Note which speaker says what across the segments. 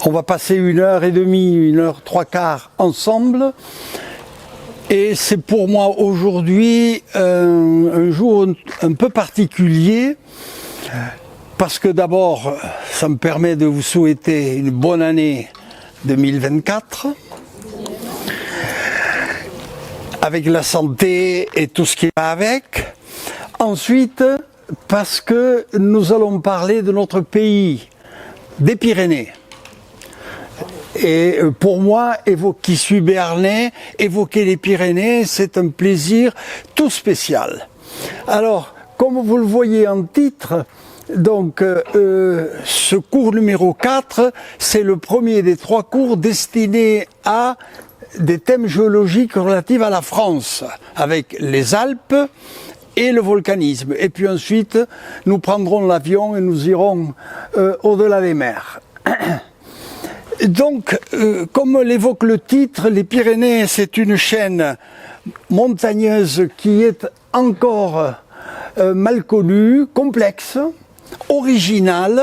Speaker 1: On va passer 1h30, 1h03 ensemble. Et c'est pour moi aujourd'hui un jour un peu particulier. Parce que d'abord, ça me permet de vous souhaiter une bonne année 2024. Avec la santé et tout ce qui va avec. Ensuite, parce que nous allons parler de notre pays, des Pyrénées. Et pour moi, qui suis béarnais, évoquer les Pyrénées, c'est un plaisir tout spécial. Alors, comme vous le voyez en titre, donc ce cours numéro 4, c'est le premier des 3 cours destinés à des thèmes géologiques relatifs à la France, avec les Alpes et le volcanisme. Et puis ensuite, nous prendrons l'avion et nous irons au-delà des mers. Donc, comme l'évoque le titre, les Pyrénées, c'est une chaîne montagneuse qui est encore mal connue, complexe, originale,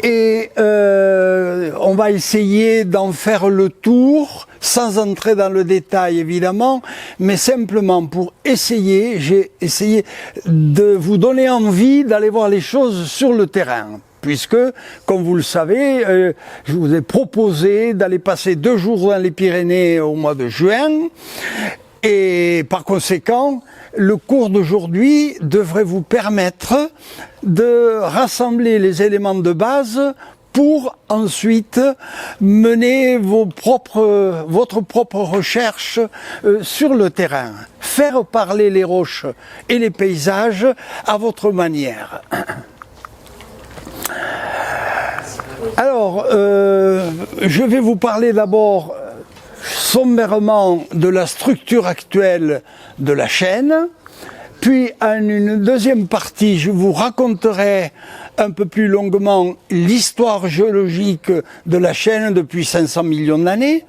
Speaker 1: et on va essayer d'en faire le tour, sans entrer dans le détail évidemment, mais simplement pour essayer, j'ai essayé de vous donner envie d'aller voir les choses sur le terrain. Puisque, comme vous le savez, je vous ai proposé d'aller passer 2 jours dans les Pyrénées au mois de juin. Et par conséquent, le cours d'aujourd'hui devrait vous permettre de rassembler les éléments de base pour ensuite mener votre propre recherche sur le terrain. Faire parler les roches et les paysages à votre manière. Alors, je vais vous parler d'abord sommairement de la structure actuelle de la chaîne, puis en une deuxième partie, je vous raconterai un peu plus longuement l'histoire géologique de la chaîne depuis 500 millions d'années.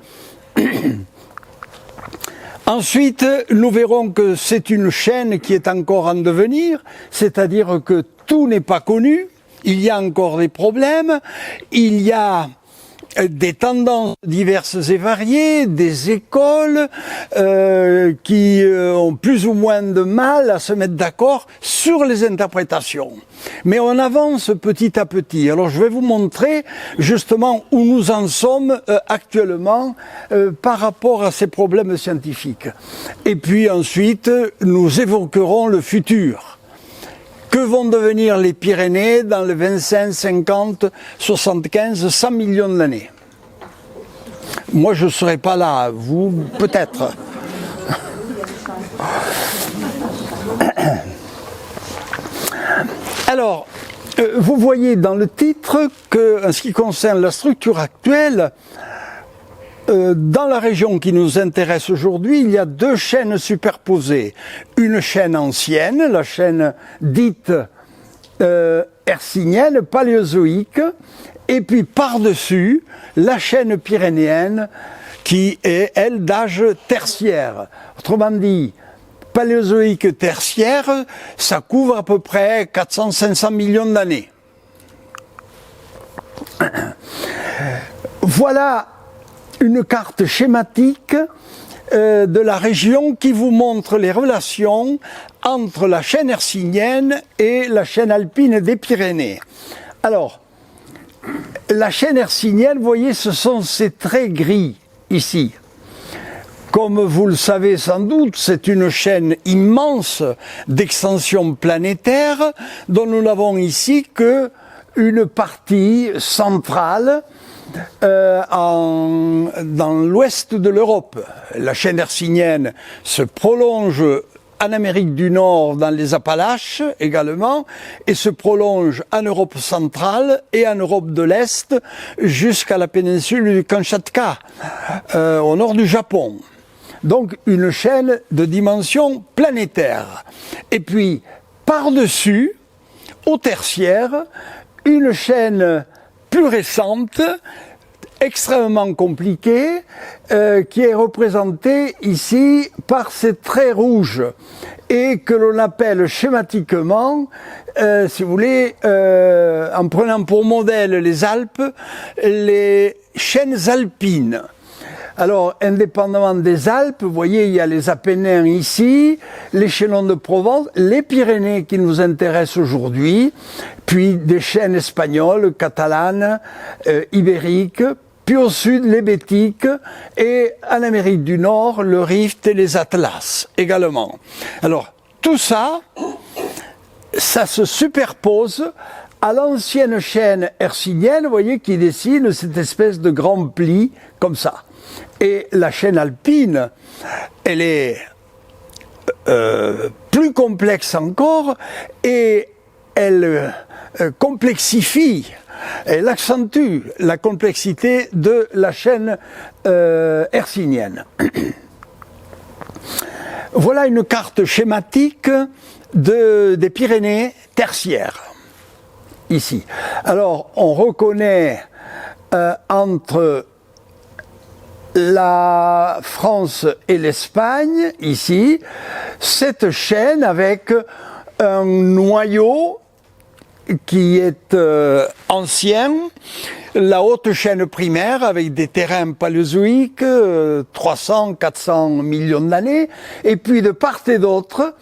Speaker 1: Ensuite, nous verrons que c'est une chaîne qui est encore en devenir, c'est-à-dire que tout n'est pas connu. Il y a encore des problèmes, il y a des tendances diverses et variées, des écoles qui ont plus ou moins de mal à se mettre d'accord sur les interprétations. Mais on avance petit à petit. Alors je vais vous montrer justement où nous en sommes actuellement par rapport à ces problèmes scientifiques. Et puis ensuite, nous évoquerons le futur. Que vont devenir les Pyrénées dans les 25, 50, 75, 100 millions d'années? Moi, je ne serai pas là, vous, peut-être. Alors, vous voyez dans le titre que, en ce qui concerne la structure actuelle, dans la région qui nous intéresse aujourd'hui, il y a 2 chaînes superposées. Une chaîne ancienne, la chaîne dite hercynienne, paléozoïque, et puis par-dessus, la chaîne pyrénéenne qui est, elle, d'âge tertiaire. Autrement dit, paléozoïque tertiaire, ça couvre à peu près 400-500 millions d'années. Voilà une carte schématique de la région qui vous montre les relations entre la chaîne hercynienne et la chaîne alpine des Pyrénées. Alors, la chaîne hercynienne, vous voyez, ce sont ces traits gris ici. Comme vous le savez sans doute, c'est une chaîne immense d'extension planétaire dont nous n'avons ici qu'une partie centrale dans l'ouest de l'Europe. La chaîne hercynienne se prolonge en Amérique du Nord, dans les Appalaches également, et se prolonge en Europe centrale et en Europe de l'Est jusqu'à la péninsule du Kamchatka, au nord du Japon. Donc une chaîne de dimension planétaire. Et puis, par-dessus, au tertiaire, une chaîne plus récente, extrêmement compliqué qui est représenté ici par ces traits rouges et que l'on appelle schématiquement, si vous voulez, en prenant pour modèle les Alpes, les chaînes alpines. Alors, indépendamment des Alpes, vous voyez, il y a les Apennins ici, les chaînons de Provence, les Pyrénées qui nous intéressent aujourd'hui, puis des chaînes espagnoles, catalanes, ibériques, puis au sud les Bétiques, et en Amérique du Nord, le Rift et les Atlas également. Alors, tout ça, ça se superpose à l'ancienne chaîne hercynienne, vous voyez, qui dessine cette espèce de grand pli, comme ça. Et la chaîne alpine, elle est plus complexe encore et elle complexifie, elle accentue la complexité de la chaîne hercynienne. Voilà une carte schématique des Pyrénées tertiaires, ici. Alors, on reconnaît entre la France et l'Espagne, ici, cette chaîne avec un noyau qui est ancien, la haute chaîne primaire avec des terrains paléozoïques, 300-400 millions d'années, et puis de part et d'autre,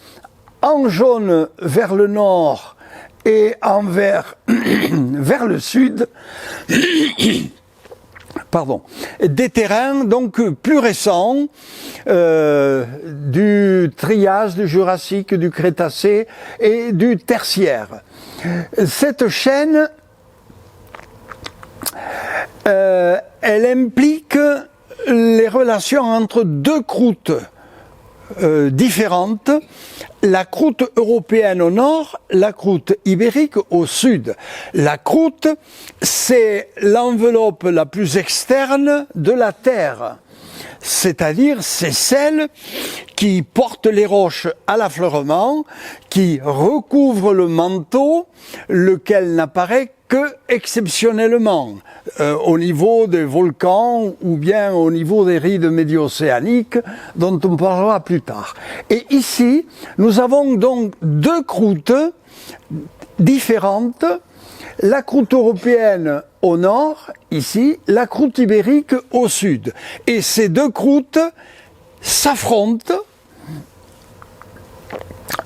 Speaker 1: en jaune vers le nord et en vert vers le sud, pardon, des terrains donc plus récents, du Trias, du Jurassique, du Crétacé et du Tertiaire. Cette chaîne, elle implique les relations entre deux croûtes différentes, la croûte européenne au nord, la croûte ibérique au sud. La croûte, c'est l'enveloppe la plus externe de la Terre, c'est-à-dire c'est celle qui porte les roches à l'affleurement, qui recouvre le manteau, lequel n'apparaît que exceptionnellement au niveau des volcans ou bien au niveau des rides médio-océaniques dont on parlera plus tard. Et ici, nous avons donc deux croûtes différentes, la croûte européenne au nord, ici, la croûte ibérique au sud. Et ces deux croûtes s'affrontent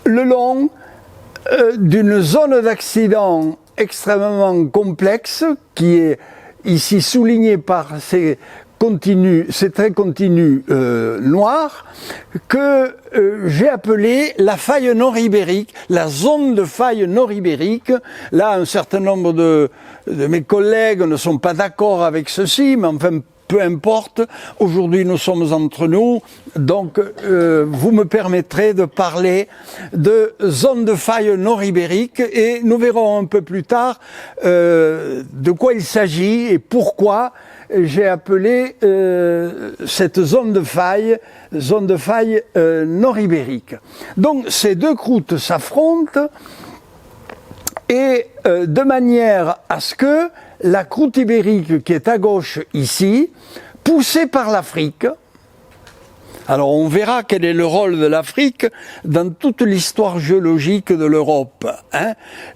Speaker 1: le long d'une zone d'accident extrêmement complexe qui est ici souligné par ces traits continus noirs que j'ai appelé la faille nord-ibérique, la zone de faille nord-ibérique. Là, un certain nombre de mes collègues ne sont pas d'accord avec ceci, mais enfin, peu importe, aujourd'hui nous sommes entre nous, donc vous me permettrez de parler de zone de faille nord-ibérique et nous verrons un peu plus tard de quoi il s'agit et pourquoi j'ai appelé cette zone de faille nord-ibérique. Donc ces deux croûtes s'affrontent et de manière à ce que la croûte ibérique qui est à gauche ici, poussée par l'Afrique, alors on verra quel est le rôle de l'Afrique dans toute l'histoire géologique de l'Europe.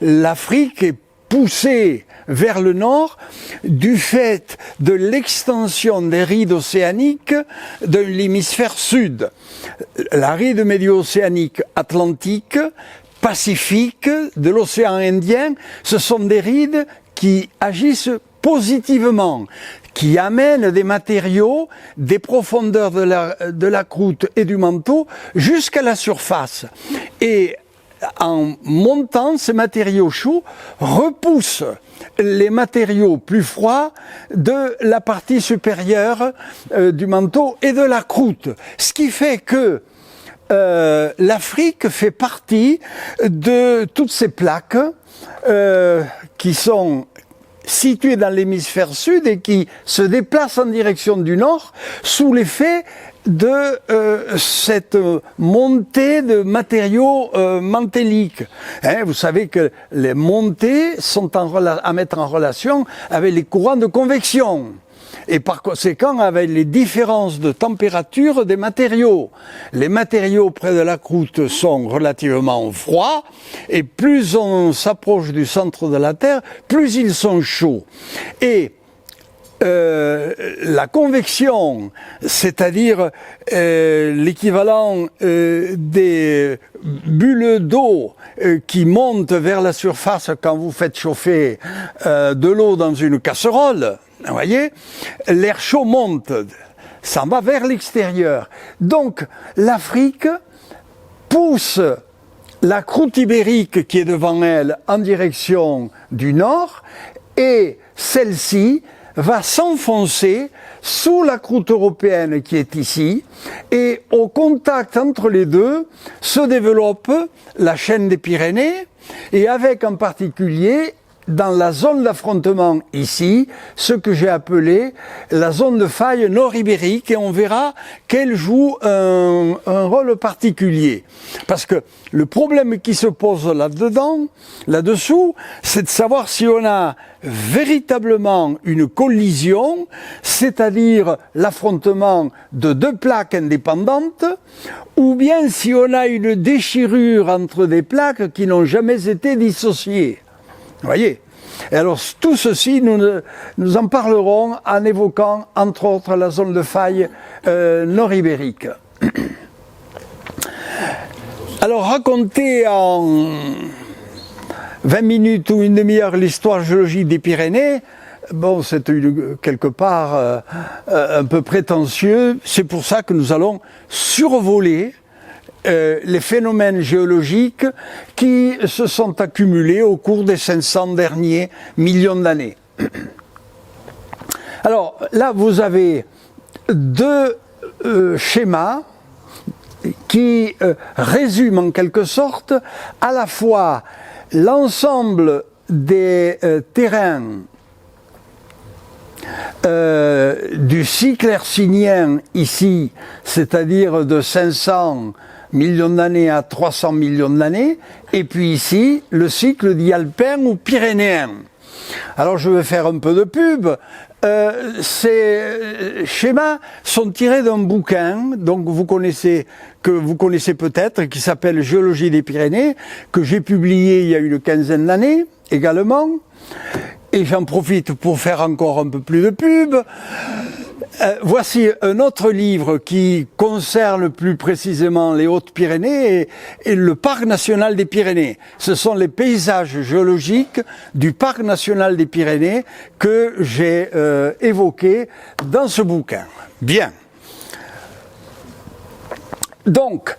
Speaker 1: L'Afrique est poussée vers le nord du fait de l'extension des rides océaniques de l'hémisphère sud. La ride médio-océanique atlantique, Pacifique, de l'océan Indien, ce sont des rides qui agissent positivement, qui amènent des matériaux des profondeurs de la croûte et du manteau jusqu'à la surface. Et en montant, ces matériaux chauds repoussent les matériaux plus froids de la partie supérieure du manteau et de la croûte. Ce qui fait que l'Afrique fait partie de toutes ces plaques qui sont situées dans l'hémisphère sud et qui se déplacent en direction du nord sous l'effet de cette montée de matériaux mantéliques. Vous savez que les montées sont à mettre en relation avec les courants de convection. et par conséquent avec les différences de température des matériaux. Les matériaux près de la croûte sont relativement froids, et plus on s'approche du centre de la Terre, plus ils sont chauds. Et la convection, c'est-à-dire l'équivalent des bulles d'eau qui montent vers la surface quand vous faites chauffer de l'eau dans une casserole, vous voyez, l'air chaud monte, ça va vers l'extérieur. Donc l'Afrique pousse la croûte ibérique qui est devant elle en direction du nord, et celle-ci va s'enfoncer sous la croûte européenne qui est ici, et au contact entre les deux se développe la chaîne des Pyrénées, et avec en particulier dans la zone d'affrontement ici, ce que j'ai appelé la zone de faille nord-ibérique, et on verra qu'elle joue un rôle particulier. Parce que le problème qui se pose là-dessous, c'est de savoir si on a véritablement une collision, c'est-à-dire l'affrontement de deux plaques indépendantes, ou bien si on a une déchirure entre des plaques qui n'ont jamais été dissociées. Vous voyez? Et alors tout ceci, nous en parlerons en évoquant entre autres la zone de faille nord-ibérique. Alors raconter en 20 minutes ou une demi-heure l'histoire géologique des Pyrénées, bon, c'est quelque part un peu prétentieux. C'est pour ça que nous allons survoler les phénomènes géologiques qui se sont accumulés au cours des 500 derniers millions d'années. Alors là, vous avez deux schémas qui résument en quelque sorte à la fois l'ensemble des terrains du cycle hercynien ici, c'est-à-dire de 500 millions d'années à 300 millions d'années, et puis ici, le cycle dit alpin ou pyrénéen. Alors je vais faire un peu de pub. Ces schémas sont tirés d'un bouquin, donc que vous connaissez peut-être, qui s'appelle Géologie des Pyrénées, que j'ai publié il y a une quinzaine d'années également. Et j'en profite pour faire encore un peu plus de pub. Voici un autre livre qui concerne plus précisément les Hautes-Pyrénées et le Parc national des Pyrénées. Ce sont les paysages géologiques du Parc national des Pyrénées que j'ai évoqués dans ce bouquin. Bien. Donc,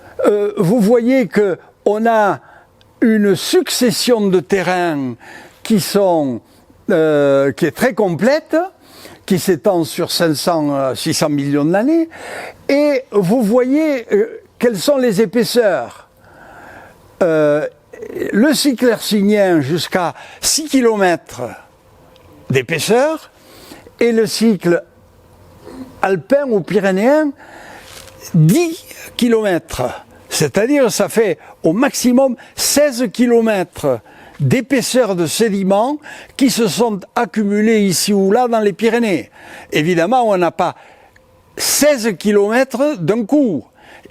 Speaker 1: vous voyez qu'on a une succession de terrains qui est très complète, qui s'étend sur 600 millions d'années, et vous voyez quelles sont les épaisseurs. Le cycle hercynien jusqu'à 6 km d'épaisseur, et le cycle alpin ou pyrénéen 10 km. C'est-à-dire ça fait au maximum 16 km d'épaisseur de sédiments qui se sont accumulés ici ou là dans les Pyrénées. Évidemment, on n'a pas 16 km d'un coup.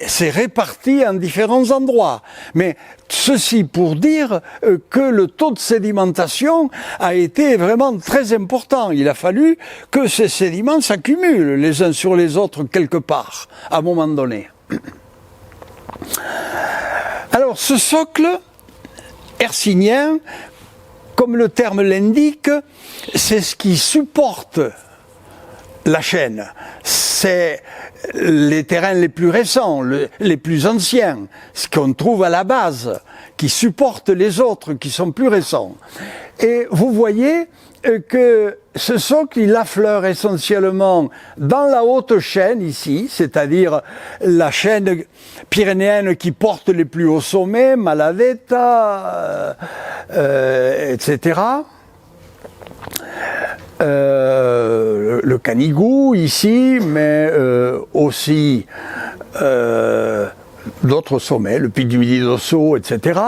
Speaker 1: C'est réparti en différents endroits. Mais ceci pour dire que le taux de sédimentation a été vraiment très important. Il a fallu que ces sédiments s'accumulent les uns sur les autres quelque part, à un moment donné. Alors, ce socle hercynien, comme le terme l'indique, c'est ce qui supporte la chaîne. C'est les terrains les plus récents, les plus anciens, ce qu'on trouve à la base, qui supportent les autres qui sont plus récents. Et vous voyez que ce socle, il affleure essentiellement dans la haute chaîne ici, c'est-à-dire la chaîne pyrénéenne qui porte les plus hauts sommets, Maladeta, etc. Le Canigou ici, mais aussi d'autres sommets, le Pic du Midi d'Osso, etc.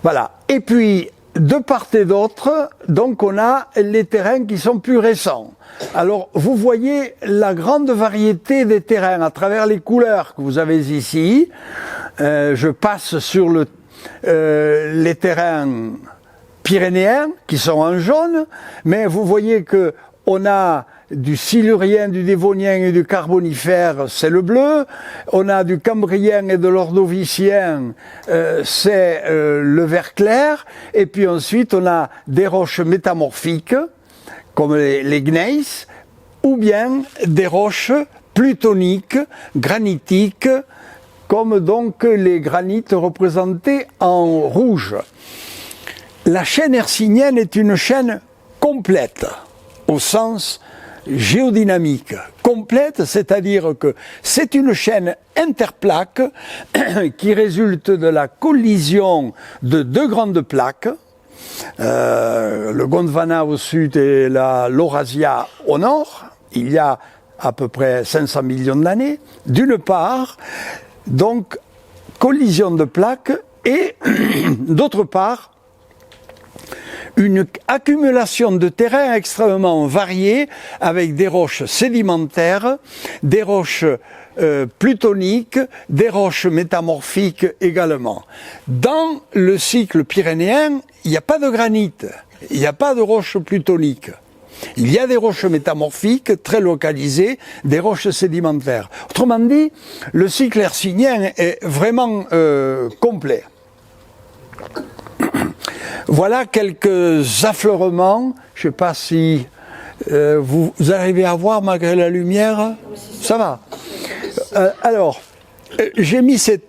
Speaker 1: Voilà. Et puis de part et d'autre, donc on a les terrains qui sont plus récents. Alors, vous voyez la grande variété des terrains à travers les couleurs que vous avez ici. Je passe sur les terrains pyrénéens qui sont en jaune, mais vous voyez que on a du silurien, du dévonien et du carbonifère, c'est le bleu. On a du cambrien et de l'ordovicien, c'est le vert clair. Et puis ensuite, on a des roches métamorphiques, comme les gneiss, ou bien des roches plutoniques, granitiques, comme donc les granites représentés en rouge. La chaîne hercynienne est une chaîne complète, au sens géodynamique. Complète, c'est-à-dire que c'est une chaîne interplaque qui résulte de la collision de deux grandes plaques, le Gondwana au sud et la Laurasia au nord, il y a à peu près 500 millions d'années. D'une part, donc, collision de plaques, et d'autre part, une accumulation de terrains extrêmement variés avec des roches sédimentaires, des roches plutoniques, des roches métamorphiques également. Dans le cycle pyrénéen, il n'y a pas de granit, il n'y a pas de roches plutoniques. Il y a des roches métamorphiques très localisées, des roches sédimentaires. Autrement dit, le cycle hercynien est vraiment complet. Voilà quelques affleurements. Je ne sais pas si vous arrivez à voir malgré la lumière. Ça va. Alors, j'ai mis cette...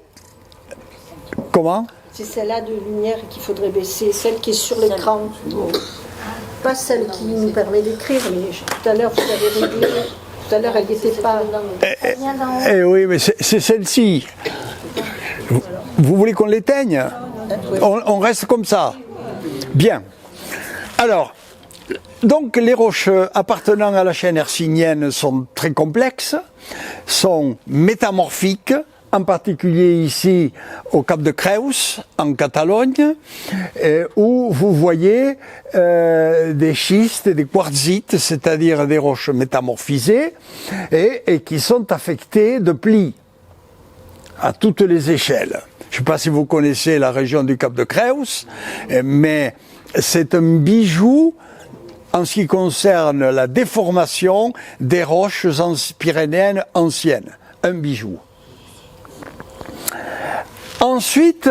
Speaker 1: Comment?
Speaker 2: C'est celle-là de lumière qu'il faudrait baisser, celle qui est sur l'écran. Pas celle qui nous permet d'écrire, mais tout à l'heure vous avez réglé. Tout à l'heure elle n'était pas...
Speaker 1: oui, mais c'est celle-ci. Vous voulez qu'on l'éteigne? On reste comme ça. Bien. Alors, donc les roches appartenant à la chaîne hercynienne sont très complexes, sont métamorphiques, en particulier ici au Cap de Creus, en Catalogne, où vous voyez des schistes et des quartzites, c'est-à-dire des roches métamorphisées, et qui sont affectées de plis à toutes les échelles. Je ne sais pas si vous connaissez la région du Cap de Creus, mais c'est un bijou en ce qui concerne la déformation des roches pyrénéennes anciennes. Un bijou. Ensuite,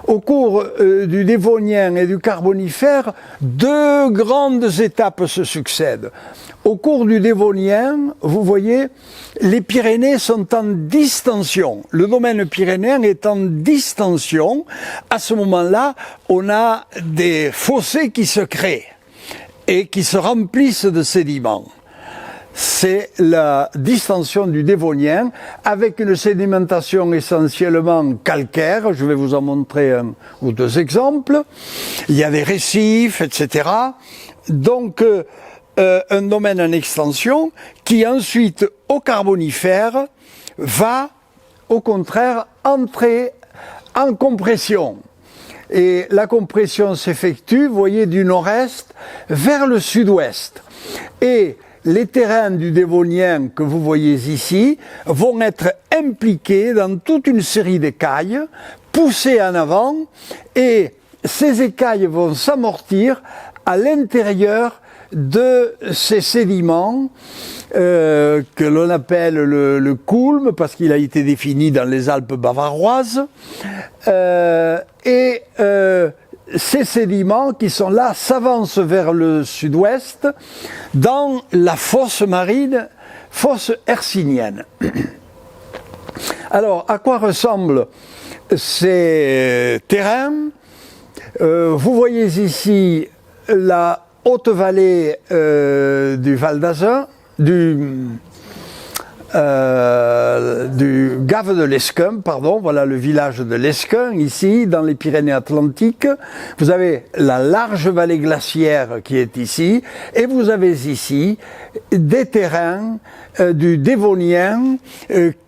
Speaker 1: au cours du Dévonien et du Carbonifère, deux grandes étapes se succèdent. Au cours du Dévonien, vous voyez, les Pyrénées sont en distension. Le domaine pyrénéen est en distension. À ce moment-là, on a des fossés qui se créent et qui se remplissent de sédiments. C'est la distension du Dévonien avec une sédimentation essentiellement calcaire. Je vais vous en montrer un ou deux exemples. Il y a des récifs, etc. Donc, un domaine en extension qui ensuite, au Carbonifère, va au contraire entrer en compression. Et la compression s'effectue, vous voyez, du nord-est vers le sud-ouest. Et les terrains du Dévonien que vous voyez ici vont être impliqués dans toute une série d'écailles, poussées en avant, et ces écailles vont s'amortir à l'intérieur de ces sédiments que l'on appelle le coulme, parce qu'il a été défini dans les Alpes bavaroises, ces sédiments qui sont là s'avancent vers le sud-ouest dans la fosse marine, fosse hercynienne. Alors, à quoi ressemblent ces terrains? Vous voyez ici la haute vallée du Val d'Azun, du Gave de l'Escum, pardon, voilà le village de l'Escum, ici, dans les Pyrénées-Atlantiques. Vous avez la large vallée glaciaire qui est ici, et vous avez ici des terrains du Dévonien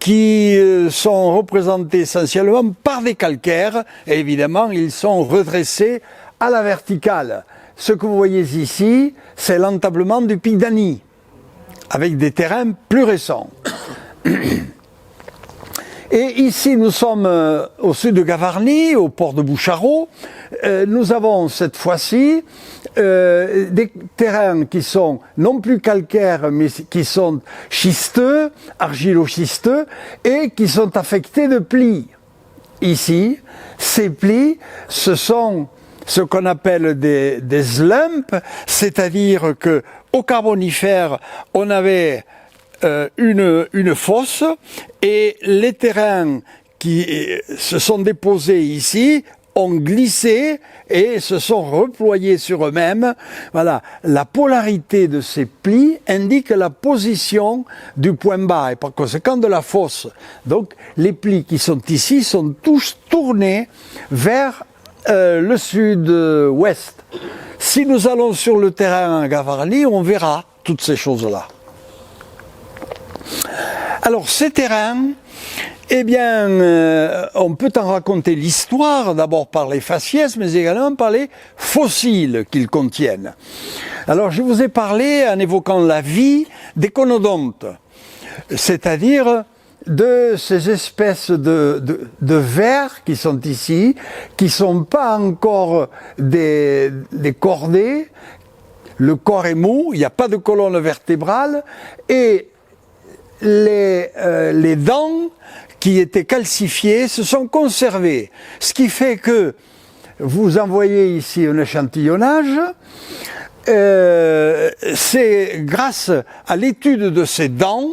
Speaker 1: qui sont représentés essentiellement par des calcaires, et évidemment, ils sont redressés À la verticale, ce que vous voyez ici, c'est l'entablement du pic d'Ani, avec des terrains plus récents. Et ici, nous sommes au sud de Gavarnie, au port de Bouchardot. Nous avons cette fois-ci des terrains qui sont non plus calcaires, mais qui sont schisteux, argilo-schisteux, et qui sont affectés de plis. Ici, ces plis, ce sont ce qu'on appelle des slumps, c'est-à-dire que au Carbonifère, on avait une fosse et les terrains qui se sont déposés ici ont glissé et se sont reployés sur eux-mêmes. Voilà, la polarité de ces plis indique la position du point bas et par conséquent de la fosse. Donc les plis qui sont ici sont tous tournés vers le sud-ouest. Si nous allons sur le terrain à Gavarnie, on verra toutes ces choses-là. Alors ces terrains, eh bien, on peut en raconter l'histoire, d'abord par les faciès, mais également par les fossiles qu'ils contiennent. Alors je vous ai parlé, en évoquant la vie, des conodontes, c'est-à-dire de ces espèces de vers qui sont ici, qui ne sont pas encore des cordées. Le corps est mou, il n'y a pas de colonne vertébrale, et les dents qui étaient calcifiées se sont conservées. Ce qui fait que vous en voyez ici un échantillonnage. C'est grâce à l'étude de ces dents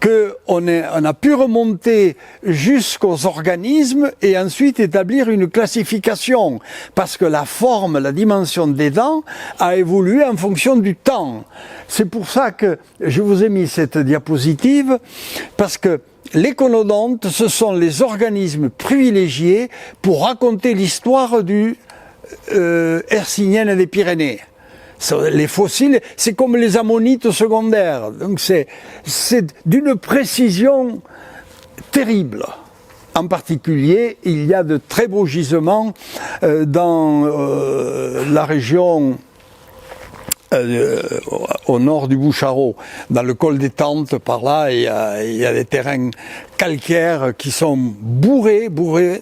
Speaker 1: qu'on a pu remonter jusqu'aux organismes et ensuite établir une classification, parce que la forme, la dimension des dents a évolué en fonction du temps. C'est pour ça que je vous ai mis cette diapositive, parce que les conodontes, ce sont les organismes privilégiés pour raconter l'histoire du Hercynienne des Pyrénées. Les fossiles, c'est comme les ammonites secondaires. Donc c'est d'une précision terrible. En particulier, il y a de très beaux gisements dans la région au nord du Bouchardot, dans le col des Tentes, par là, il y a des terrains calcaires qui sont bourrés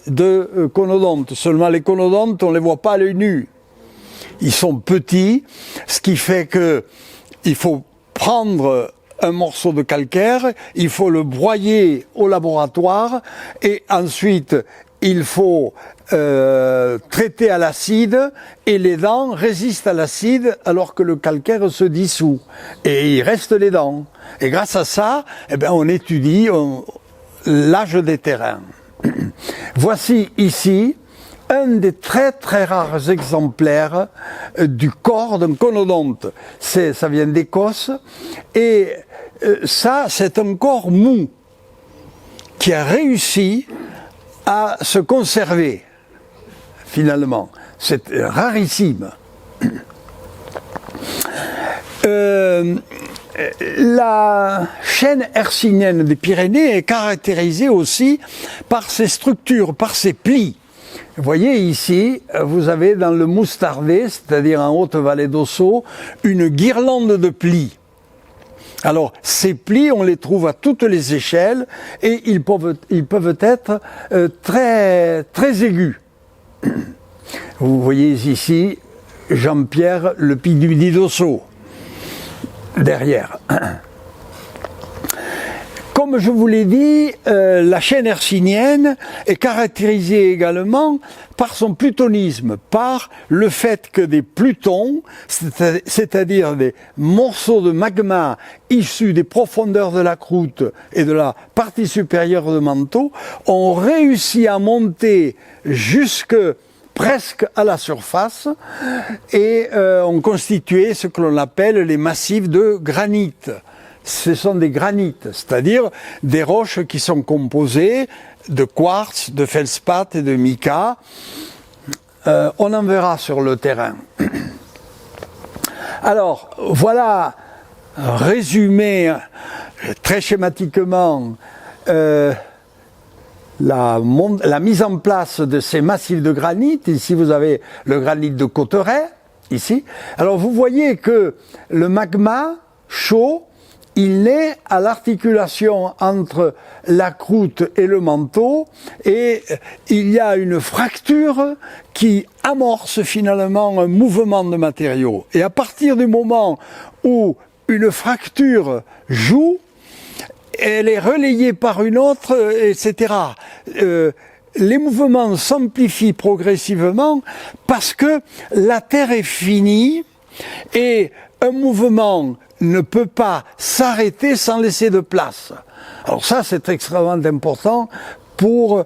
Speaker 1: de conodontes. Seulement les conodontes, on ne les voit pas à l'œil nu. Ils sont petits, ce qui fait que il faut prendre un morceau de calcaire, il faut le broyer au laboratoire et ensuite il faut traiter à l'acide et les dents résistent à l'acide alors que le calcaire se dissout et il reste les dents. Et grâce à ça, eh bien, on étudie l'âge des terrains. Voici ici un des très très rares exemplaires du corps d'un conodonte. Ça vient d'Écosse et ça c'est un corps mou qui a réussi à se conserver finalement. C'est rarissime. La chaîne hercynienne des Pyrénées est caractérisée aussi par ses structures, par ses plis. Vous voyez ici, vous avez dans le Moustardais, c'est-à-dire en haute vallée d'Ossau, une guirlande de plis. Alors, ces plis, on les trouve à toutes les échelles et ils peuvent être très, très aigus. Vous voyez ici Jean-Pierre, le pic du Midi d'Ossau, derrière. Comme je vous l'ai dit, la chaîne hercynienne est caractérisée également par son plutonisme, par le fait que des plutons, c'est-à-dire des morceaux de magma issus des profondeurs de la croûte et de la partie supérieure du manteau, ont réussi à monter jusque presque à la surface et ont constitué ce que l'on appelle les massifs de granit. Ce sont des granites, c'est-à-dire des roches qui sont composées de quartz, de feldspath et de mica. On en verra sur le terrain. Alors, voilà, résumé très schématiquement, la mise en place de ces massifs de granit. Ici, vous avez le granit de Cauterets, ici. Alors, vous voyez que le magma chaud, il naît à l'articulation entre la croûte et le manteau, et il y a une fracture qui amorce finalement un mouvement de matériaux. Et à partir du moment où une fracture joue, elle est relayée par une autre, etc. Les mouvements s'amplifient progressivement parce que la Terre est finie et un mouvement ne peut pas s'arrêter sans laisser de place. Alors ça, c'est extrêmement important pour,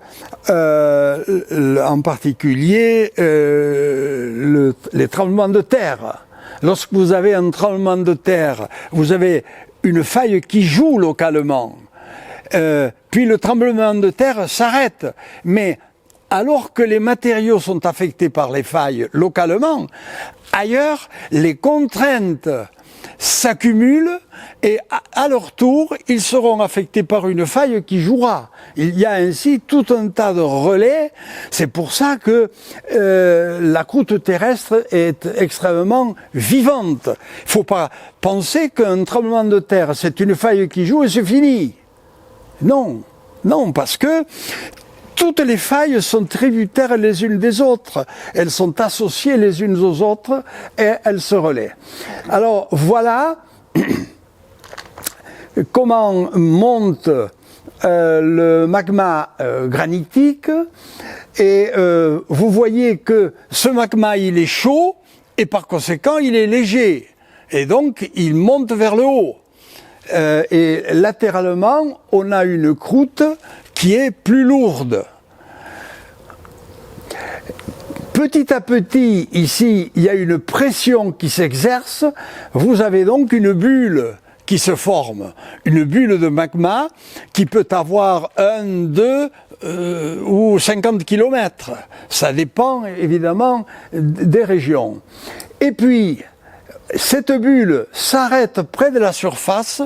Speaker 1: en particulier, les tremblements de terre. Lorsque vous avez un tremblement de terre, vous avez une faille qui joue localement. Puis le tremblement de terre s'arrête. Mais alors que les matériaux sont affectés par les failles localement, ailleurs, les contraintes s'accumulent et à leur tour, ils seront affectés par une faille qui jouera. Il y a ainsi tout un tas de relais. C'est pour ça que la croûte terrestre est extrêmement vivante. Il ne faut pas penser qu'un tremblement de terre, c'est une faille qui joue et c'est fini. Non, non, parce que toutes les failles sont tributaires les unes des autres. Elles sont associées les unes aux autres et elles se relaient. Alors voilà comment monte le magma granitique. Et vous voyez que ce magma, il est chaud et par conséquent, il est léger. Et donc, il monte vers le haut. Et latéralement, on a une croûte qui est plus lourde. Petit à petit, ici, il y a une pression qui s'exerce. Vous avez donc une bulle qui se forme. Une bulle de magma qui peut avoir 1, 2 ou 50 kilomètres. Ça dépend évidemment des régions. Et puis, cette bulle s'arrête près de la surface,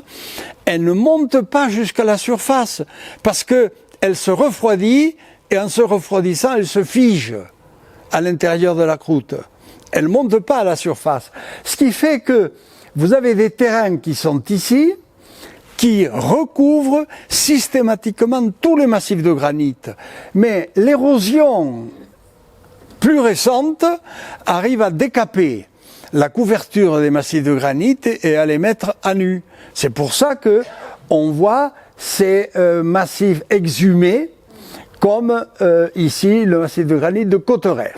Speaker 1: elle ne monte pas jusqu'à la surface parce qu'elle se refroidit et en se refroidissant, elle se fige à l'intérieur de la croûte. Elle ne monte pas à la surface. Ce qui fait que vous avez des terrains qui sont ici, qui recouvrent systématiquement tous les massifs de granit. Mais l'érosion plus récente arrive à décaper la couverture des massifs de granit et à les mettre à nu. C'est pour ça que on voit ces massifs exhumés, comme ici le massif de granit de Cauterets.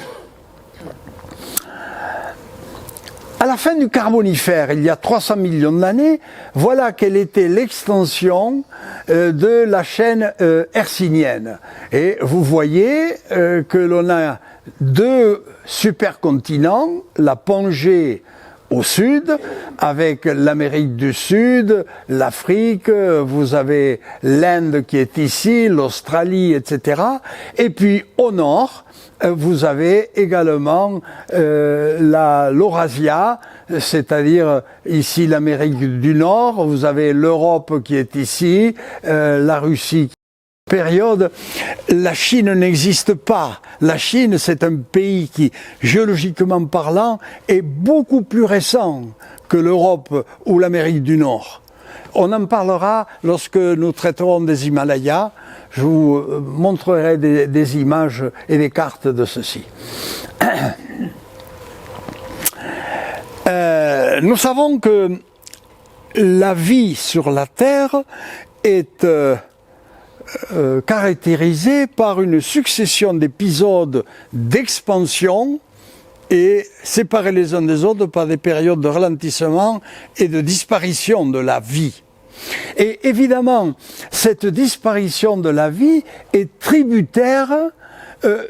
Speaker 1: À la fin du Carbonifère, il y a 300 millions d'années, voilà quelle était l'extension de la chaîne hercynienne. Et vous voyez que l'on a 2 supercontinents, la Pangée au sud, avec l'Amérique du Sud, l'Afrique, vous avez l'Inde qui est ici, l'Australie, etc. Et puis au nord, vous avez également l'Eurasia, c'est-à-dire ici l'Amérique du Nord, vous avez l'Europe qui est ici, la Russie. Période, la Chine n'existe pas. La Chine, c'est un pays qui, géologiquement parlant, est beaucoup plus récent que l'Europe ou l'Amérique du Nord. On en parlera lorsque nous traiterons des Himalayas. Je vous montrerai des images et des cartes de ceci. Nous savons que la vie sur la Terre est caractérisée par une succession d'épisodes d'expansion et séparés les uns des autres par des périodes de ralentissement et de disparition de la vie. Et évidemment, cette disparition de la vie est tributaire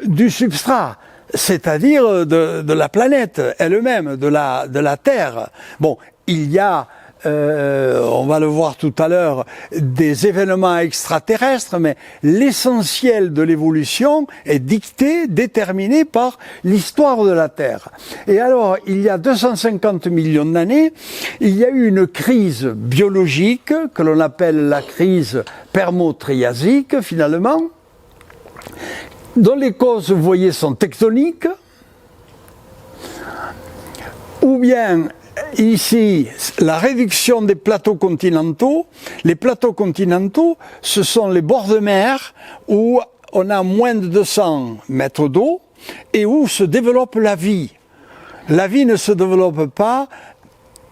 Speaker 1: du substrat, c'est-à-dire de la planète elle-même, de la Terre. Bon, il y a on va le voir tout à l'heure, des événements extraterrestres, mais l'essentiel de l'évolution est dicté, déterminé par l'histoire de la Terre. Et alors, il y a 250 millions d'années, il y a eu une crise biologique, que l'on appelle la crise permo-triasique, finalement, dont les causes, vous voyez, sont tectoniques, ou bien ici, la réduction des plateaux continentaux. Les plateaux continentaux, ce sont les bords de mer où on a moins de 200 mètres d'eau et où se développe la vie. La vie ne se développe pas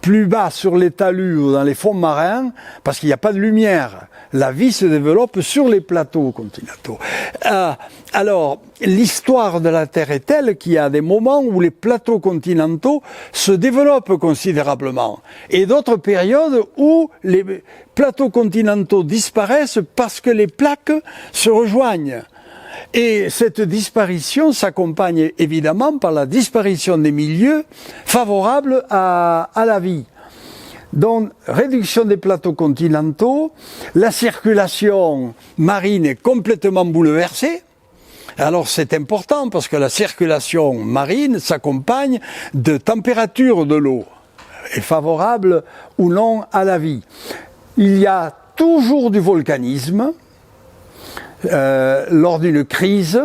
Speaker 1: plus bas sur les talus ou dans les fonds marins parce qu'il n'y a pas de lumière. La vie se développe sur les plateaux continentaux. Alors, l'histoire de la Terre est telle qu'il y a des moments où les plateaux continentaux se développent considérablement et d'autres périodes où les plateaux continentaux disparaissent parce que les plaques se rejoignent. Et cette disparition s'accompagne évidemment par la disparition des milieux favorables à la vie. Donc, réduction des plateaux continentaux, la circulation marine est complètement bouleversée. Alors c'est important parce que la circulation marine s'accompagne de température de l'eau, est favorable ou non à la vie. Il y a toujours du volcanisme. Lors d'une crise,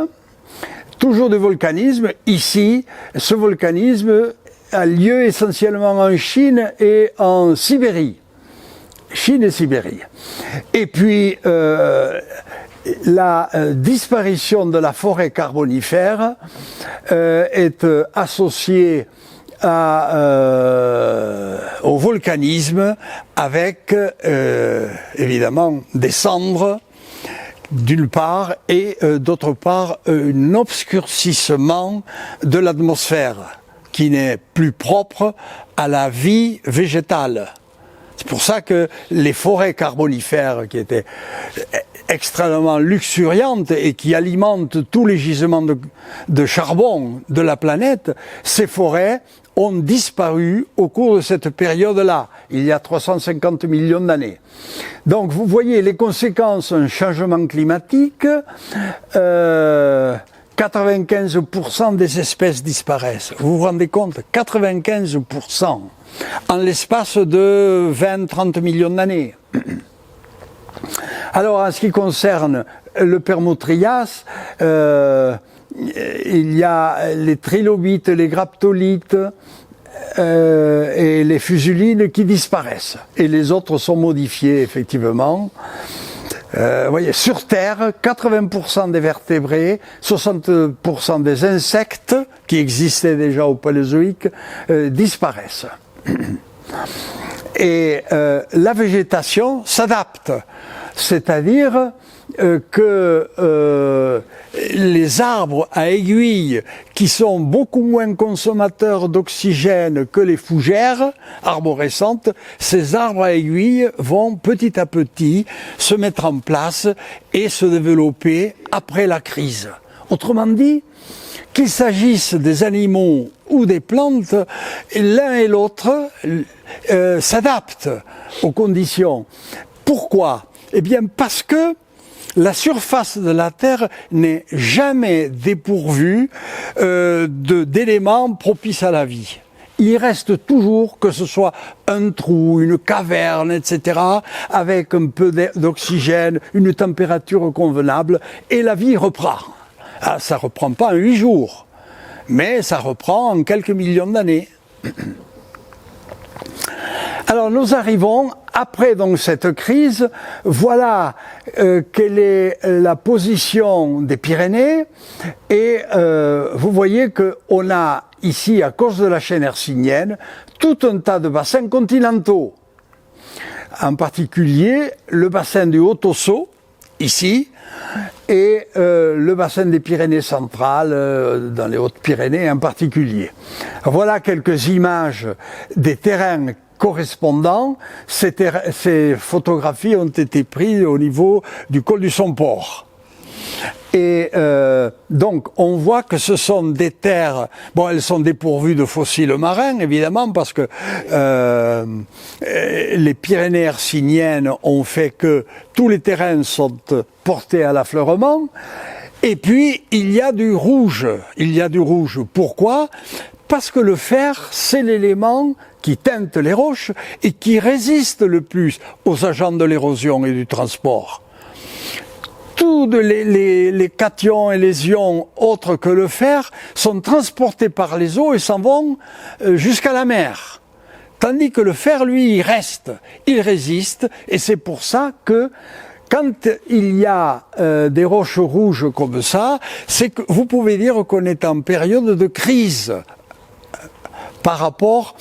Speaker 1: toujours du volcanisme. Ici, ce volcanisme a lieu essentiellement en Chine et en Sibérie. Chine et Sibérie. Et puis, la disparition de la forêt carbonifère est associée au volcanisme avec, évidemment, des cendres, d'une part, et d'autre part, un obscurcissement de l'atmosphère qui n'est plus propre à la vie végétale. C'est pour ça que les forêts carbonifères qui étaient extrêmement luxuriantes et qui alimentent tous les gisements de charbon de la planète, ces forêts ont disparu au cours de cette période-là, il y a 350 millions d'années. Donc vous voyez les conséquences d'un changement climatique, 95% des espèces disparaissent. Vous vous rendez compte? 95% en l'espace de 20-30 millions d'années. Alors en ce qui concerne le Permo-Trias, il y a les trilobites, les graptolites et les fusulines qui disparaissent. Et les autres sont modifiés, effectivement. Vous voyez, sur Terre, 80% des vertébrés, 60% des insectes qui existaient déjà au Paléozoïque disparaissent. Et la végétation s'adapte, c'est-à-dire que les arbres à aiguilles qui sont beaucoup moins consommateurs d'oxygène que les fougères arborescentes, ces arbres à aiguilles vont petit à petit se mettre en place et se développer après la crise. Autrement dit, qu'il s'agisse des animaux ou des plantes, l'un et l'autre s'adaptent aux conditions. Pourquoi? Eh bien parce que la surface de la Terre n'est jamais dépourvue d'éléments propices à la vie. Il reste toujours, que ce soit un trou, une caverne, etc., avec un peu d'oxygène, une température convenable, et la vie reprend. Ah, ça ne reprend pas en 8 jours, mais ça reprend en quelques millions d'années. Alors nous arrivons, après donc cette crise, voilà quelle est la position des Pyrénées, et vous voyez qu'on a ici, à cause de la chaîne hercynienne, tout un tas de bassins continentaux. En particulier, le bassin du Haut-Ossau, ici, et le bassin des Pyrénées centrales, dans les Hautes-Pyrénées en particulier. Voilà quelques images des terrains correspondants. Ces photographies ont été prises au niveau du col du Somport. Et donc on voit que ce sont des terres, bon, elles sont dépourvues de fossiles marins évidemment parce que les Pyrénées hercyniennes ont fait que tous les terrains sont portés à l'affleurement. Et puis il y a du rouge. Pourquoi? Parce que le fer, c'est l'élément qui teinte les roches et qui résiste le plus aux agents de l'érosion et du transport. tous les cations et les ions autres que le fer sont transportés par les eaux et s'en vont jusqu'à la mer. Tandis que le fer, lui, il reste, il résiste, et c'est pour ça que quand il y a des roches rouges comme ça, c'est que vous pouvez dire qu'on est en période de crise par rapport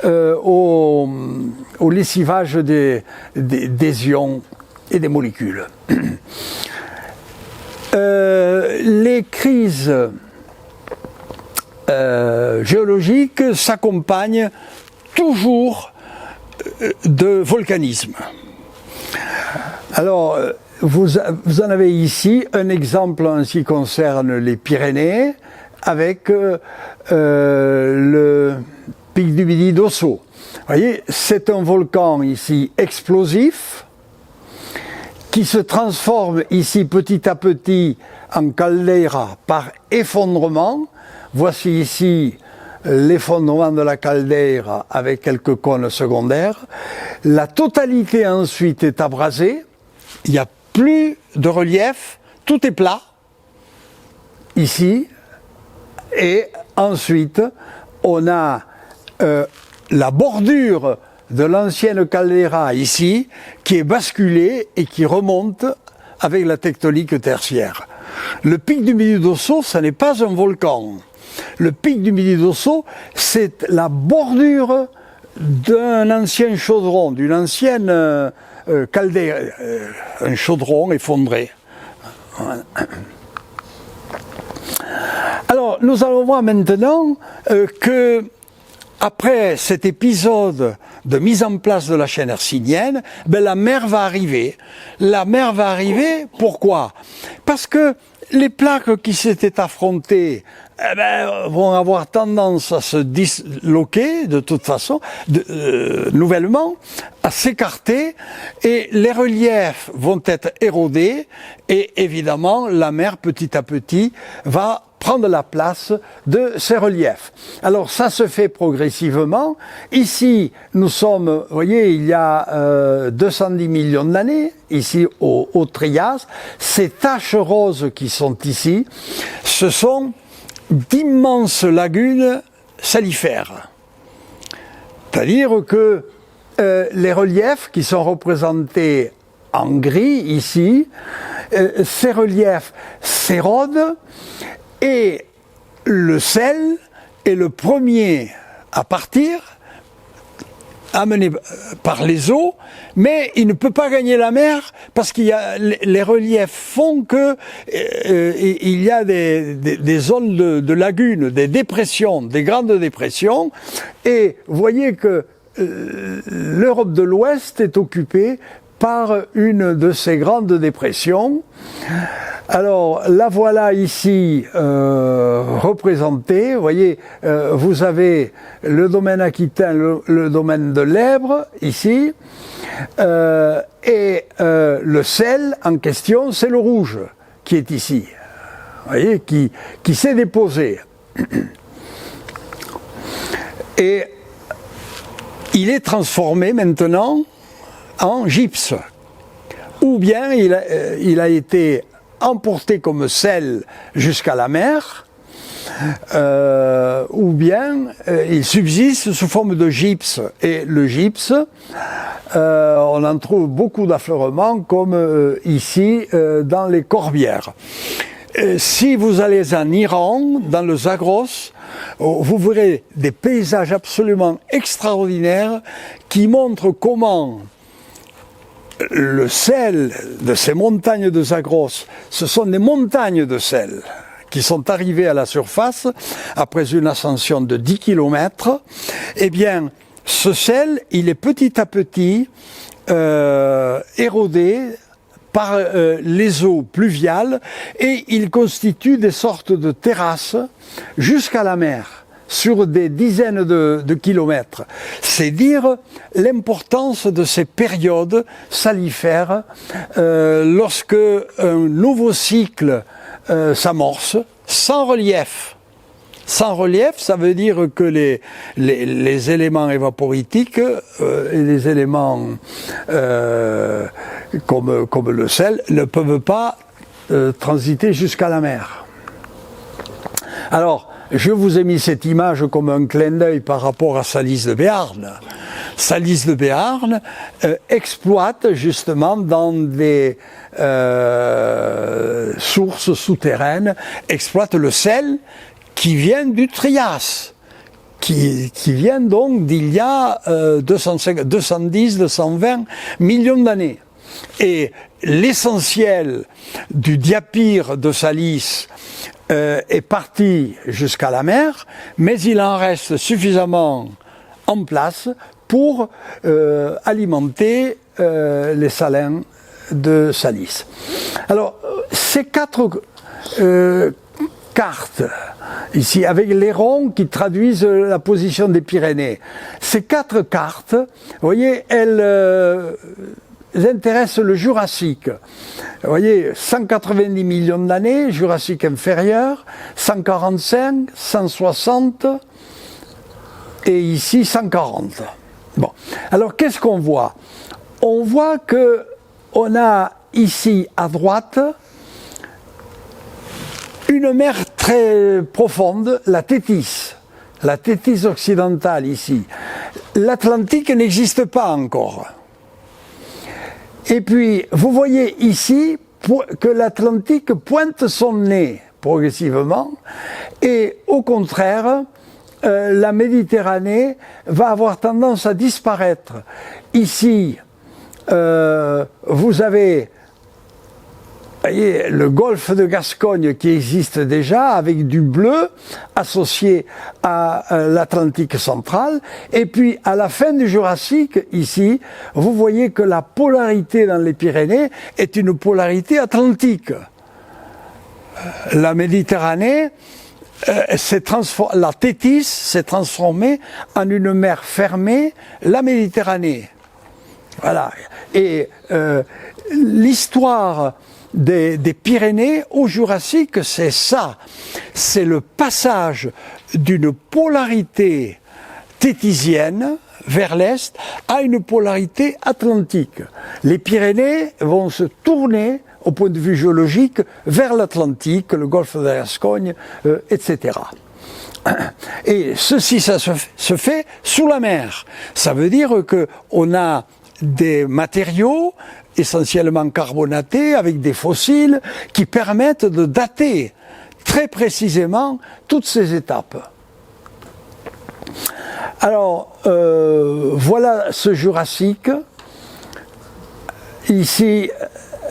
Speaker 1: au lessivage des ions et des molécules. Les crises géologiques s'accompagnent toujours de volcanisme. Alors, vous en avez ici un exemple en ce qui concerne les Pyrénées, avec le pic du Midi d'Ossau. Vous voyez, c'est un volcan ici explosif, qui se transforme ici petit à petit en caldeira par effondrement. Voici ici l'effondrement de la caldeira avec quelques cônes secondaires. La totalité ensuite est abrasée, il n'y a plus de relief, tout est plat, ici, et ensuite on a la bordure de l'ancienne caldeira ici, qui est basculée et qui remonte avec la tectonique tertiaire. Le pic du Midi d'Ossau, ce n'est pas un volcan. Le pic du Midi d'Ossau, c'est la bordure d'un ancien chaudron, d'une ancienne caldeira, un chaudron effondré. Alors, nous allons voir maintenant que après cet épisode de mise en place de la chaîne hercynienne, la mer va arriver. La mer va arriver, pourquoi? Parce que les plaques qui s'étaient affrontées vont avoir tendance à se disloquer de toute façon, nouvellement, à s'écarter, et les reliefs vont être érodés, et évidemment la mer petit à petit va prendre la place de ces reliefs. Alors ça se fait progressivement. Ici, nous sommes, vous voyez, il y a 210 millions d'années, ici au Trias. Ces taches roses qui sont ici, ce sont d'immenses lagunes salifères. C'est-à-dire que les reliefs qui sont représentés en gris ici, ces reliefs s'érodent, et le sel est le premier à partir, amené par les eaux, mais il ne peut pas gagner la mer parce qu'il y a les reliefs font que il y a des zones de lagunes, des dépressions, des grandes dépressions, et vous voyez que l'Europe de l'Ouest est occupée par une de ces grandes dépressions. Alors, la voilà ici représentée. Vous voyez, vous avez le domaine aquitain, le domaine de l'Èbre, ici, et le sel en question, c'est le rouge qui est ici. Vous voyez, qui s'est déposé. Et il est transformé maintenant en gypse. Ou bien il a été emporté comme sel jusqu'à la mer, ou bien il subsiste sous forme de gypse. Et le gypse, on en trouve beaucoup d'affleurements, comme ici dans les Corbières. Si vous allez en Iran, dans le Zagros, vous verrez des paysages absolument extraordinaires qui montrent comment le sel de ces montagnes de Zagros, ce sont des montagnes de sel qui sont arrivées à la surface après une ascension de 10 km. Eh bien, ce sel, il est petit à petit érodé par les eaux pluviales, et il constitue des sortes de terrasses jusqu'à la mer, sur des dizaines de kilomètres. C'est dire l'importance de ces périodes salifères lorsque un nouveau cycle s'amorce, sans relief. Sans relief, ça veut dire que les éléments évaporitiques et les éléments comme le sel ne peuvent pas transiter jusqu'à la mer. Alors, je vous ai mis cette image comme un clin d'œil par rapport à Salis de Béarn. Salis de Béarn exploite justement dans des sources souterraines, exploite le sel qui vient du Trias, qui vient donc d'il y a 210-220 millions d'années. Et l'essentiel du diapyre de Salis est parti jusqu'à la mer, mais il en reste suffisamment en place pour alimenter les salins de Salis. Alors, ces 4 cartes, ici, avec les ronds qui traduisent la position des Pyrénées, ces 4 cartes, vous voyez, elles intéressent le Jurassique. Vous voyez, 190 millions d'années, Jurassique inférieur, 145, 160 et ici 140. Bon, alors qu'est-ce qu'on voit? On voit que on a ici à droite une mer très profonde, la Thétis occidentale ici. L'Atlantique n'existe pas encore. Et puis, vous voyez ici que l'Atlantique pointe son nez progressivement, et au contraire, la Méditerranée va avoir tendance à disparaître. Ici, vous avez, voyez, le golfe de Gascogne qui existe déjà avec du bleu associé à l'Atlantique central, et puis à la fin du Jurassique ici, vous voyez que la polarité dans les Pyrénées est une polarité atlantique. La Méditerranée, la Thétis s'est transformée en une mer fermée, la Méditerranée. Voilà. Et l'histoire des Pyrénées au Jurassique, c'est ça. C'est le passage d'une polarité thétisienne vers l'est à une polarité atlantique. Les Pyrénées vont se tourner au point de vue géologique vers l'Atlantique, le golfe de Gascogne, etc. Et ceci, ça se fait sous la mer. Ça veut dire qu'on a des matériaux essentiellement carbonatés avec des fossiles qui permettent de dater très précisément toutes ces étapes. Alors, voilà ce Jurassique. Ici,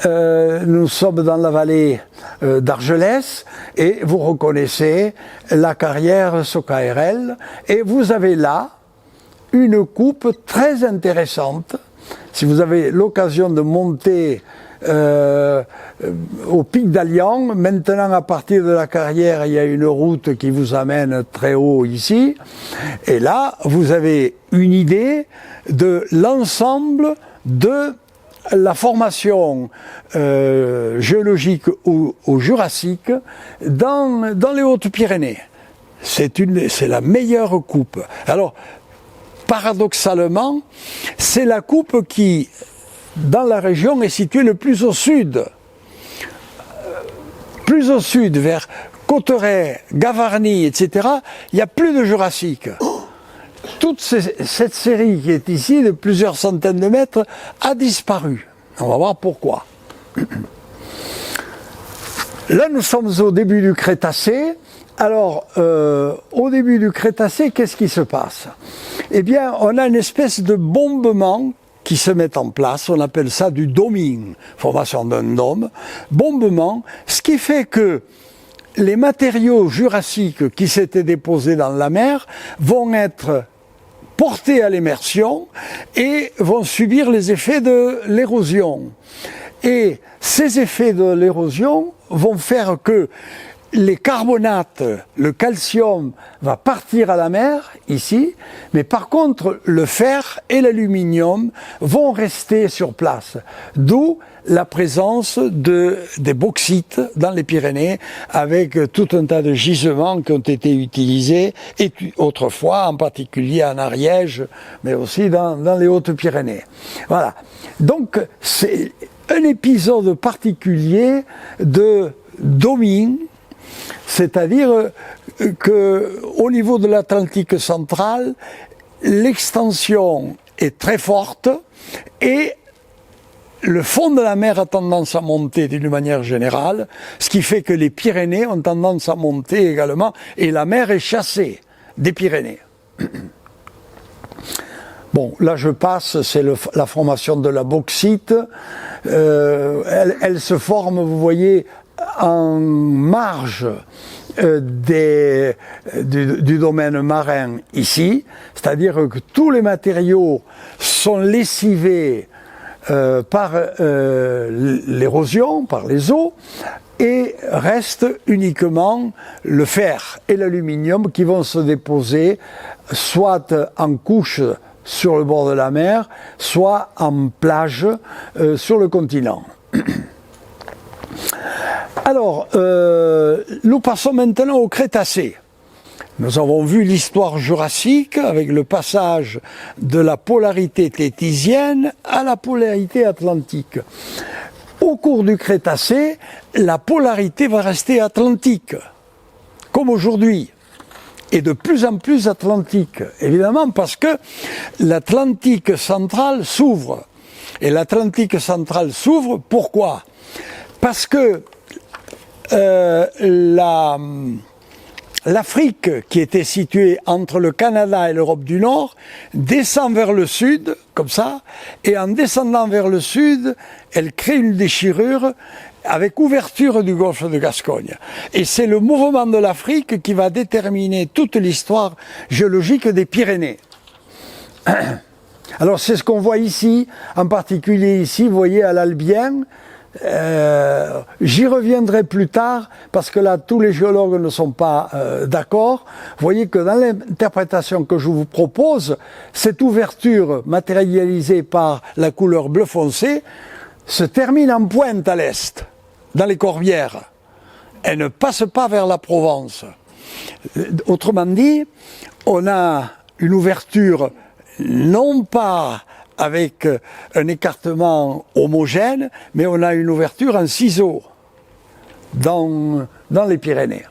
Speaker 1: nous sommes dans la vallée d'Argelès et vous reconnaissez la carrière Socaérel, et vous avez là une coupe très intéressante. Si vous avez l'occasion de monter au pic d'Allian, maintenant à partir de la carrière, il y a une route qui vous amène très haut ici, et là vous avez une idée de l'ensemble de la formation géologique au Jurassique dans les Hautes-Pyrénées. C'est la meilleure coupe. Alors, paradoxalement, c'est la coupe qui, dans la région, est située le plus au sud. Plus au sud, vers Cauterets, Gavarnie, etc., il n'y a plus de Jurassique. Toute cette série qui est ici, de plusieurs centaines de mètres, a disparu. On va voir pourquoi. Là, nous sommes au début du Crétacé. Alors, au début du Crétacé, qu'est-ce qui se passe? Eh bien, on a une espèce de bombement qui se met en place. On appelle ça du doming, formation d'un dôme. Bombement, ce qui fait que les matériaux jurassiques qui s'étaient déposés dans la mer vont être portés à l'immersion et vont subir les effets de l'érosion. Et ces effets de l'érosion vont faire que les carbonates, le calcium va partir à la mer, ici, mais par contre, le fer et l'aluminium vont rester sur place. D'où la présence des bauxites dans les Pyrénées, avec tout un tas de gisements qui ont été utilisés et autrefois, en particulier en Ariège, mais aussi dans les Hautes-Pyrénées. Voilà. Donc, un épisode particulier de domine, c'est-à-dire qu'au niveau de l'Atlantique central, l'extension est très forte et le fond de la mer a tendance à monter d'une manière générale, ce qui fait que les Pyrénées ont tendance à monter également, et la mer est chassée des Pyrénées. Bon, là je passe, c'est la formation de la bauxite. Elle se forme, vous voyez, en marge du domaine marin ici, c'est-à-dire que tous les matériaux sont lessivés par l'érosion, par les eaux, et reste uniquement le fer et l'aluminium qui vont se déposer soit en couche sur le bord de la mer, soit en plage sur le continent. Alors, nous passons maintenant au Crétacé. Nous avons vu l'histoire jurassique avec le passage de la polarité téthysienne à la polarité atlantique. Au cours du Crétacé, la polarité va rester atlantique, comme aujourd'hui, et de plus en plus atlantique, évidemment, parce que l'Atlantique central s'ouvre. Et l'Atlantique central s'ouvre, pourquoi? Parce que l'Afrique, qui était située entre le Canada et l'Europe du Nord, descend vers le sud, comme ça, et en descendant vers le sud, elle crée une déchirure avec ouverture du golfe de Gascogne. Et c'est le mouvement de l'Afrique qui va déterminer toute l'histoire géologique des Pyrénées. Alors c'est ce qu'on voit ici, en particulier ici, vous voyez à l'Albien. J'y reviendrai plus tard parce que là tous les géologues ne sont pas d'accord. Vous voyez que dans l'interprétation que je vous propose, cette ouverture matérialisée par la couleur bleu foncé se termine en pointe à l'est, dans les Corbières. Elle ne passe pas vers la Provence. Autrement dit, on a une ouverture non pas avec un écartement homogène, mais on a une ouverture en ciseaux dans les Pyrénées.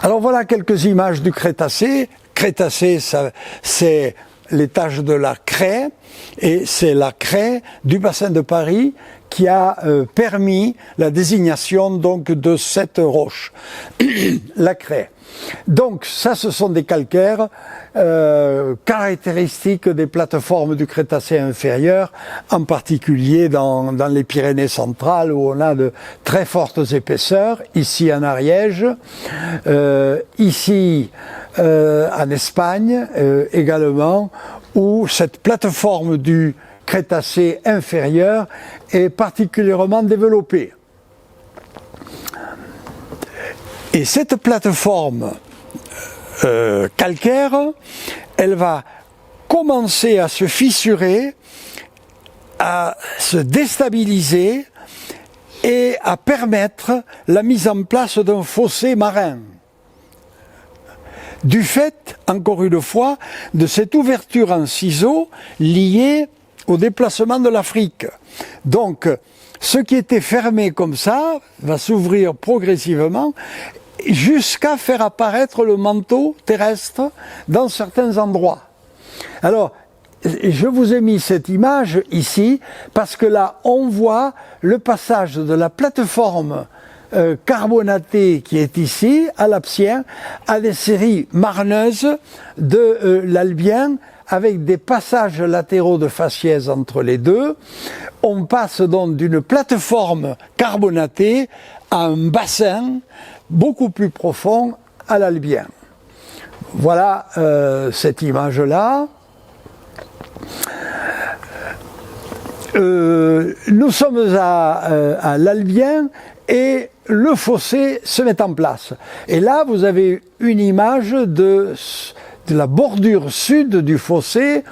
Speaker 1: Alors voilà quelques images du Crétacé. Crétacé, c'est l'étage de la craie, et c'est la craie du bassin de Paris qui a permis la désignation donc de cette roche, la craie. Donc ça, ce sont des calcaires caractéristiques des plateformes du Crétacé inférieur, en particulier dans les Pyrénées centrales où on a de très fortes épaisseurs, ici en Ariège, ici en Espagne également, où cette plateforme du Crétacé inférieur est particulièrement développée. Et cette plateforme calcaire, elle va commencer à se fissurer, à se déstabiliser et à permettre la mise en place d'un fossé marin. Du fait, encore une fois, de cette ouverture en ciseaux liée au déplacement de l'Afrique. Donc, ce qui était fermé comme ça va s'ouvrir progressivement jusqu'à faire apparaître le manteau terrestre dans certains endroits. Alors, je vous ai mis cette image ici parce que là, on voit le passage de la plateforme carbonatée qui est ici, à l'Aptien, à des séries marneuses de l'Albien, avec des passages latéraux de faciès entre les deux. On passe donc d'une plateforme carbonatée à un bassin beaucoup plus profond à l'Albien. Voilà cette image-là. Nous sommes à l'Albien et le fossé se met en place. Et là, vous avez une image de la bordure sud du fossé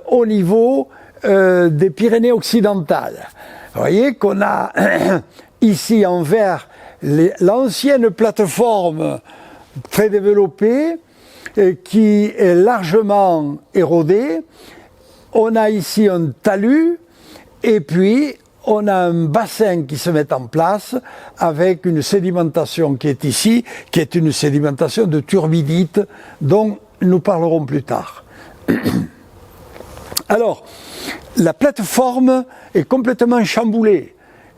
Speaker 1: au niveau des Pyrénées occidentales. Vous voyez qu'on a ici en vert l'ancienne plateforme très développée qui est largement érodée. On a ici un talus Et puis, on a un bassin qui se met en place avec une sédimentation qui est ici, qui est une sédimentation de turbidite dont nous parlerons plus tard. Alors, la plateforme est complètement chamboulée.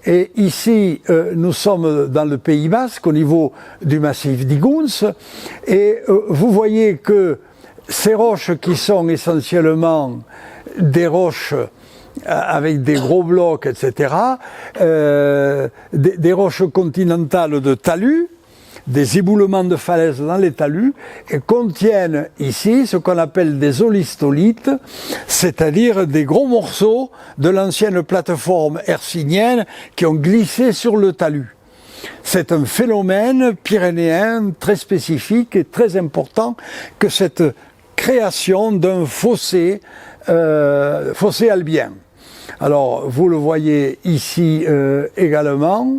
Speaker 1: Et ici, nous sommes dans le Pays Basque, au niveau du massif d'Iguns, et vous voyez que ces roches qui sont essentiellement des roches avec des gros blocs, etc., des roches continentales de talus, des éboulements de falaises dans les talus, et contiennent ici ce qu'on appelle des olistolites, c'est-à-dire des gros morceaux de l'ancienne plateforme hercynienne qui ont glissé sur le talus. C'est un phénomène pyrénéen très spécifique et très important que cette création d'un fossé albien. Alors, vous le voyez ici également.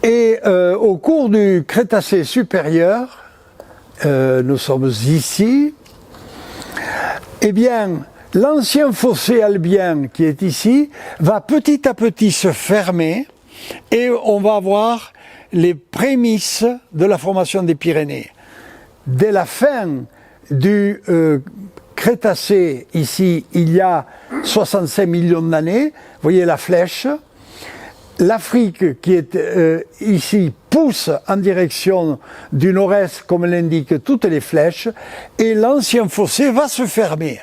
Speaker 1: Et au cours du Crétacé supérieur, nous sommes ici, eh bien, l'ancien fossé albien qui est ici va petit à petit se fermer et on va avoir les prémices de la formation des Pyrénées. Dès la fin du Crétacé, ici, il y a 65 millions d'années, vous voyez la flèche. L'Afrique qui est ici pousse en direction du nord-est, comme l'indiquent toutes les flèches, et l'ancien fossé va se fermer.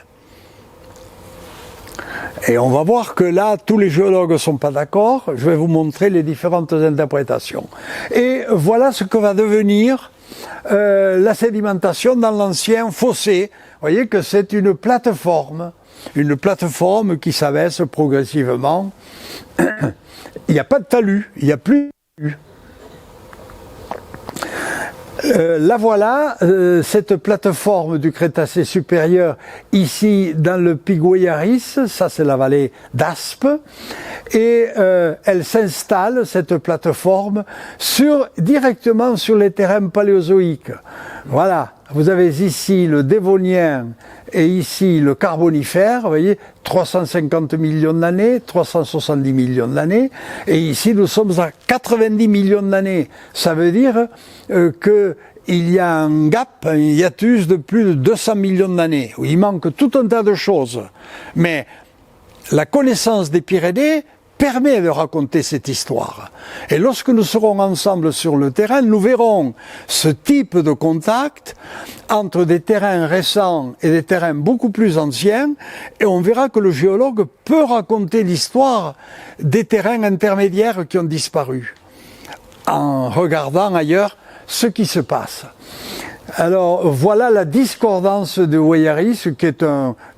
Speaker 1: Et on va voir que là, tous les géologues ne sont pas d'accord. Je vais vous montrer les différentes interprétations. Et voilà ce que va devenir la sédimentation dans l'ancien fossé. Vous voyez que c'est une plateforme qui s'abaisse progressivement. Il n'y a pas de talus, il n'y a plus de talus. Là voilà, cette plateforme du Crétacé supérieur, ici dans le Pigueyaris, ça c'est la vallée d'Aspe, et elle s'installe, cette plateforme, directement sur les terrains paléozoïques. Voilà, vous avez ici le Dévonien et ici le Carbonifère, vous voyez, 350 millions d'années, 370 millions d'années, et ici nous sommes à 90 millions d'années. Ça veut dire qu'il y a un gap, un hiatus de plus de 200 millions d'années, où il manque tout un tas de choses. Mais la connaissance des Pyrénées permet de raconter cette histoire. Et lorsque nous serons ensemble sur le terrain, nous verrons ce type de contact entre des terrains récents et des terrains beaucoup plus anciens, et on verra que le géologue peut raconter l'histoire des terrains intermédiaires qui ont disparu, en regardant ailleurs ce qui se passe. Alors voilà la discordance de Weyaris, qui est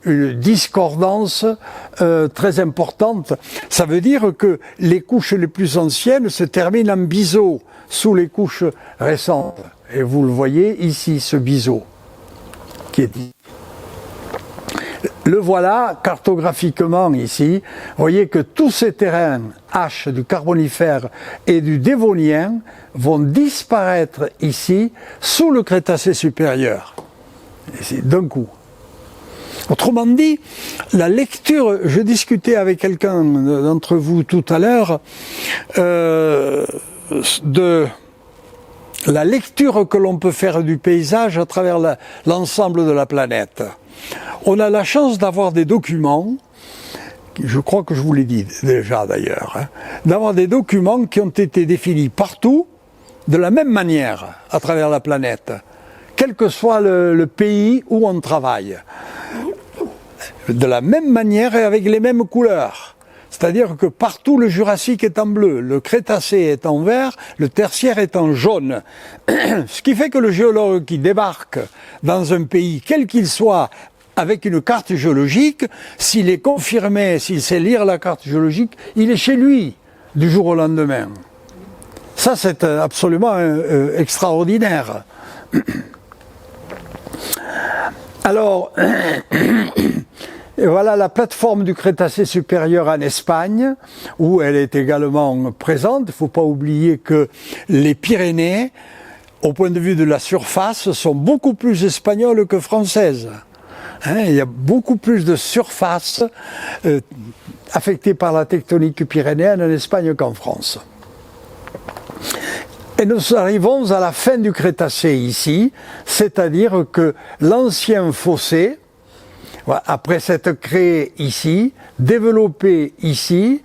Speaker 1: une discordance très importante. Ça veut dire que les couches les plus anciennes se terminent en biseau sous les couches récentes. Et vous le voyez ici, ce biseau qui est ici. Le voilà cartographiquement ici. Vous voyez que tous ces terrains H du Carbonifère et du Dévonien vont disparaître ici sous le Crétacé supérieur. Ici, d'un coup. Autrement dit, la lecture, je discutais avec quelqu'un d'entre vous tout à l'heure de la lecture que l'on peut faire du paysage à travers l'ensemble de la planète. On a la chance d'avoir des documents, je crois que je vous l'ai dit déjà d'ailleurs, d'avoir des documents qui ont été définis partout de la même manière à travers la planète, quel que soit le pays où on travaille. De la même manière et avec les mêmes couleurs. C'est-à-dire que partout le Jurassique est en bleu, le Crétacé est en vert, le Tertiaire est en jaune. Ce qui fait que le géologue qui débarque dans un pays, quel qu'il soit, avec une carte géologique, s'il est confirmé, s'il sait lire la carte géologique, il est chez lui du jour au lendemain. Ça, c'est absolument extraordinaire. Alors, et voilà la plateforme du Crétacé supérieur en Espagne, où elle est également présente. Il ne faut pas oublier que les Pyrénées, au point de vue de la surface, sont beaucoup plus espagnoles que françaises. Hein, il y a beaucoup plus de surface affectée par la tectonique pyrénéenne en Espagne qu'en France. Et nous arrivons à la fin du Crétacé ici, c'est-à-dire que l'ancien fossé, après s'être créé ici, développé ici,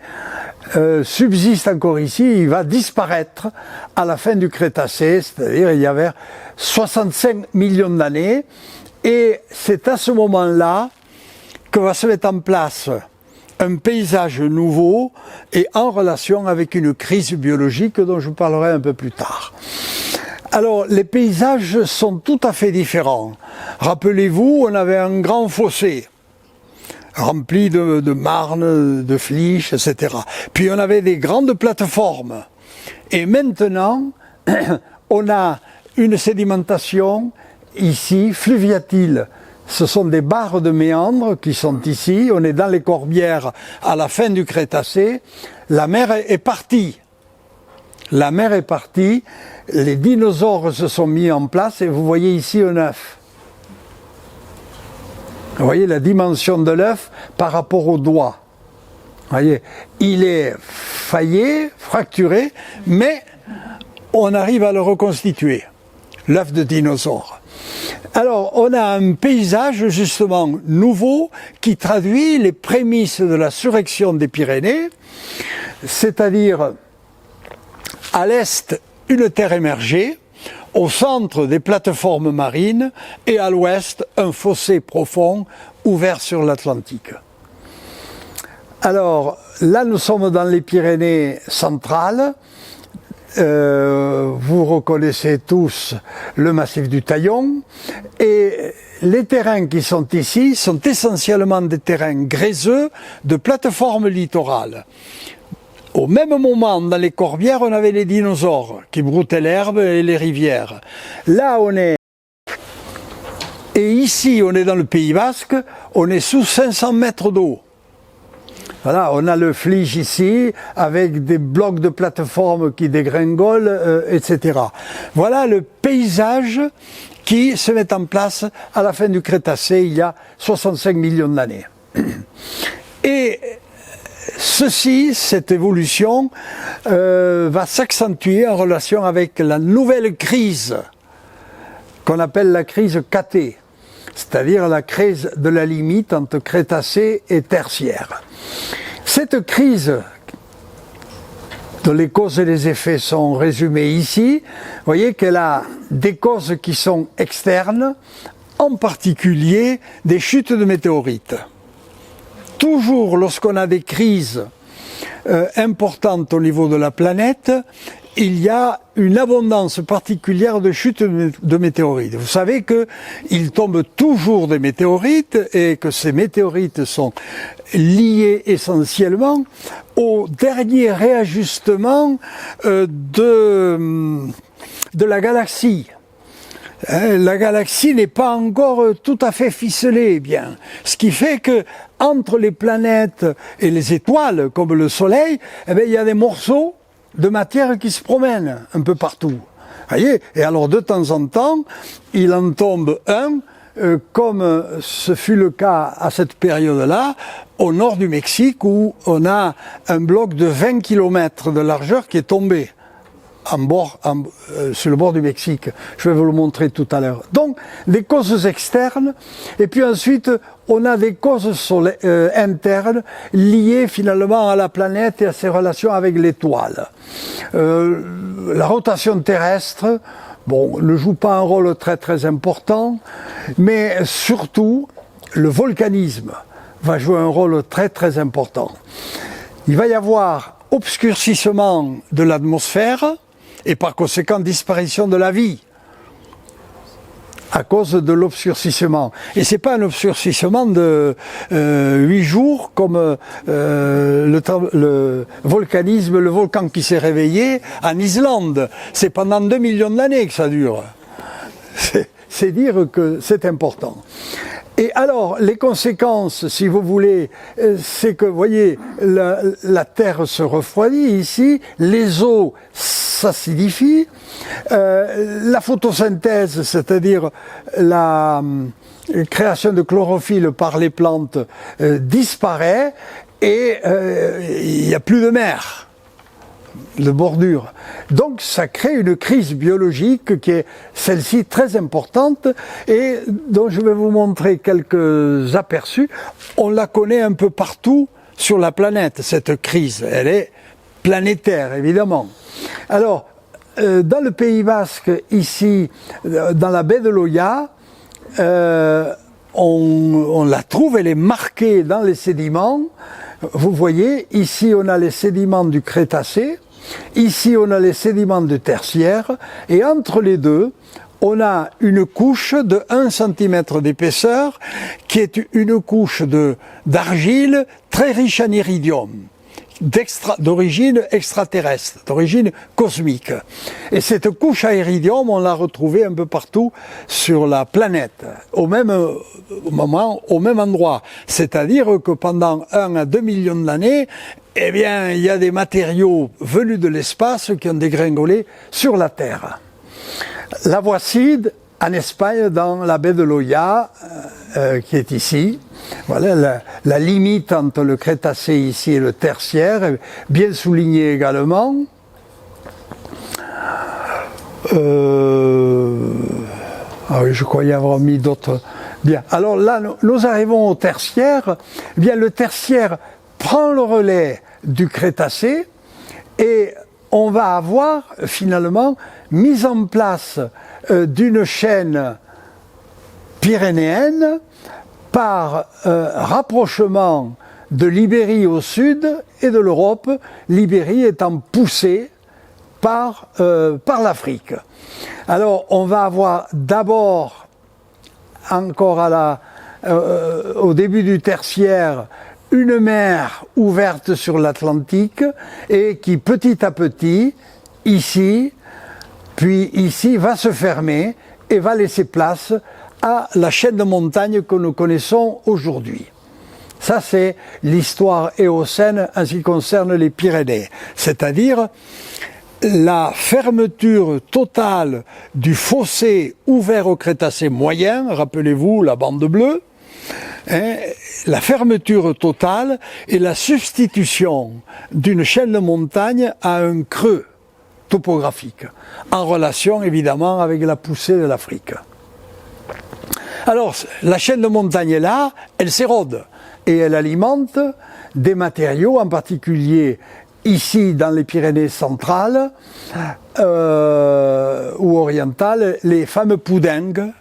Speaker 1: subsiste encore ici, il va disparaître à la fin du Crétacé, c'est-à-dire il y a vers 65 millions d'années, et c'est à ce moment-là que va se mettre en place un paysage nouveau et en relation avec une crise biologique dont je parlerai un peu plus tard. Alors, les paysages sont tout à fait différents. Rappelez-vous, on avait un grand fossé rempli de marnes, de flysch, etc. Puis on avait des grandes plateformes. Et maintenant, on a une sédimentation ici, fluviatile. Ce sont des barres de méandres qui sont ici. On est dans les Corbières à la fin du Crétacé. La mer est partie. La mer est partie. Les dinosaures se sont mis en place et vous voyez ici un œuf. Vous voyez la dimension de l'œuf par rapport au doigt. Vous voyez, il est faillé, fracturé, mais on arrive à le reconstituer. L'œuf de dinosaure. Alors, on a un paysage justement nouveau qui traduit les prémices de la surrection des Pyrénées, c'est-à-dire à l'est une terre émergée, au centre des plateformes marines et à l'ouest un fossé profond ouvert sur l'Atlantique. Alors là, nous sommes dans les Pyrénées centrales. Vous reconnaissez tous le massif du Taillon et les terrains qui sont ici sont essentiellement des terrains gréseux de plateformes littorales. Au même moment, dans les Corbières, on avait les dinosaures qui broutaient l'herbe et les rivières. Là, on est... Et ici, on est dans le Pays Basque, on est sous 500 mètres d'eau. Voilà, on a le flysch ici, avec des blocs de plateformes qui dégringolent, etc. Voilà le paysage qui se met en place à la fin du Crétacé, il y a 65 millions d'années. Et cette évolution, va s'accentuer en relation avec la nouvelle crise qu'on appelle la crise Caté, c'est-à-dire la crise de la limite entre Crétacé et Tertiaire. Cette crise, dont les causes et les effets sont résumés ici, vous voyez qu'elle a des causes qui sont externes, en particulier des chutes de météorites. Toujours lorsqu'on a des crises importantes au niveau de la planète, il y a une abondance particulière de chutes de météorites. Vous savez qu'il tombe toujours des météorites et que ces météorites sont liées essentiellement au dernier réajustement de la galaxie. La galaxie n'est pas encore tout à fait ficelée, bien. Ce qui fait que entre les planètes et les étoiles, comme le Soleil, il y a des morceaux de matière qui se promènent un peu partout. Voyez ? Et alors de temps en temps, il en tombe un, comme ce fut le cas à cette période-là, au nord du Mexique, où on a un bloc de 20 km de largeur qui est tombé sur le bord du Mexique. Je vais vous le montrer tout à l'heure. Donc, des causes externes, et puis ensuite, on a des causes internes liées finalement à la planète et à ses relations avec l'étoile. La rotation terrestre, ne joue pas un rôle très très important, mais surtout, le volcanisme va jouer un rôle très très important. Il va y avoir obscurcissement de l'atmosphère, et par conséquent disparition de la vie à cause de l'obscurcissement. Et c'est pas un obscurcissement de 8 jours comme le volcanisme, le volcan qui s'est réveillé en Islande. C'est pendant 2 millions d'années que ça dure. C'est dire que c'est important. Et alors, les conséquences, si vous voulez, c'est que, vous voyez, la terre se refroidit ici, les eaux s'acidifient, la photosynthèse, c'est-à-dire la création de chlorophylle par les plantes, disparaît, et il n'y a plus de mer de bordure. Donc ça crée une crise biologique qui est celle-ci très importante et dont je vais vous montrer quelques aperçus. On la connaît un peu partout sur la planète, cette crise. Elle est planétaire, évidemment. Alors, dans le Pays Basque, ici, dans la baie de l'Oya, on la trouve, elle est marquée dans les sédiments. Vous voyez, ici on a les sédiments du Crétacé, ici on a les sédiments du Tertiaire, et entre les deux, on a une couche de 1 cm d'épaisseur, qui est une couche d'argile très riche en iridium, d'origine extraterrestre, d'origine cosmique. Et cette couche à iridium, on l'a retrouvée un peu partout sur la planète, au même moment, au même endroit. C'est-à-dire que pendant 1 à 2 millions d'années, eh bien, il y a des matériaux venus de l'espace qui ont dégringolé sur la Terre. La voici en Espagne, dans la baie de l'Oya, qui est ici. Voilà la limite entre le Crétacé ici et le Tertiaire, bien soulignée également. Ah oui, je croyais avoir mis d'autres. Bien. Alors là, nous arrivons au Tertiaire. Bien, le Tertiaire prend le relais du Crétacé et on va avoir finalement mise en place d'une chaîne pyrénéenne par rapprochement de l'Ibérie au sud et de l'Europe, l'Ibérie étant poussée par l'Afrique. Alors on va avoir d'abord, encore au début du Tertiaire, une mer ouverte sur l'Atlantique et qui petit à petit, ici, puis ici, va se fermer et va laisser place à la chaîne de montagnes que nous connaissons aujourd'hui. Ça, c'est l'histoire éocène en ce qui concerne les Pyrénées, c'est-à-dire la fermeture totale du fossé ouvert au Crétacé moyen, rappelez-vous la bande bleue, la fermeture totale et la substitution d'une chaîne de montagnes à un creux topographique, en relation évidemment avec la poussée de l'Afrique. Alors, la chaîne de montagnes est là, elle s'érode et elle alimente des matériaux, en particulier ici dans les Pyrénées centrales ou orientales, les fameux poudingues,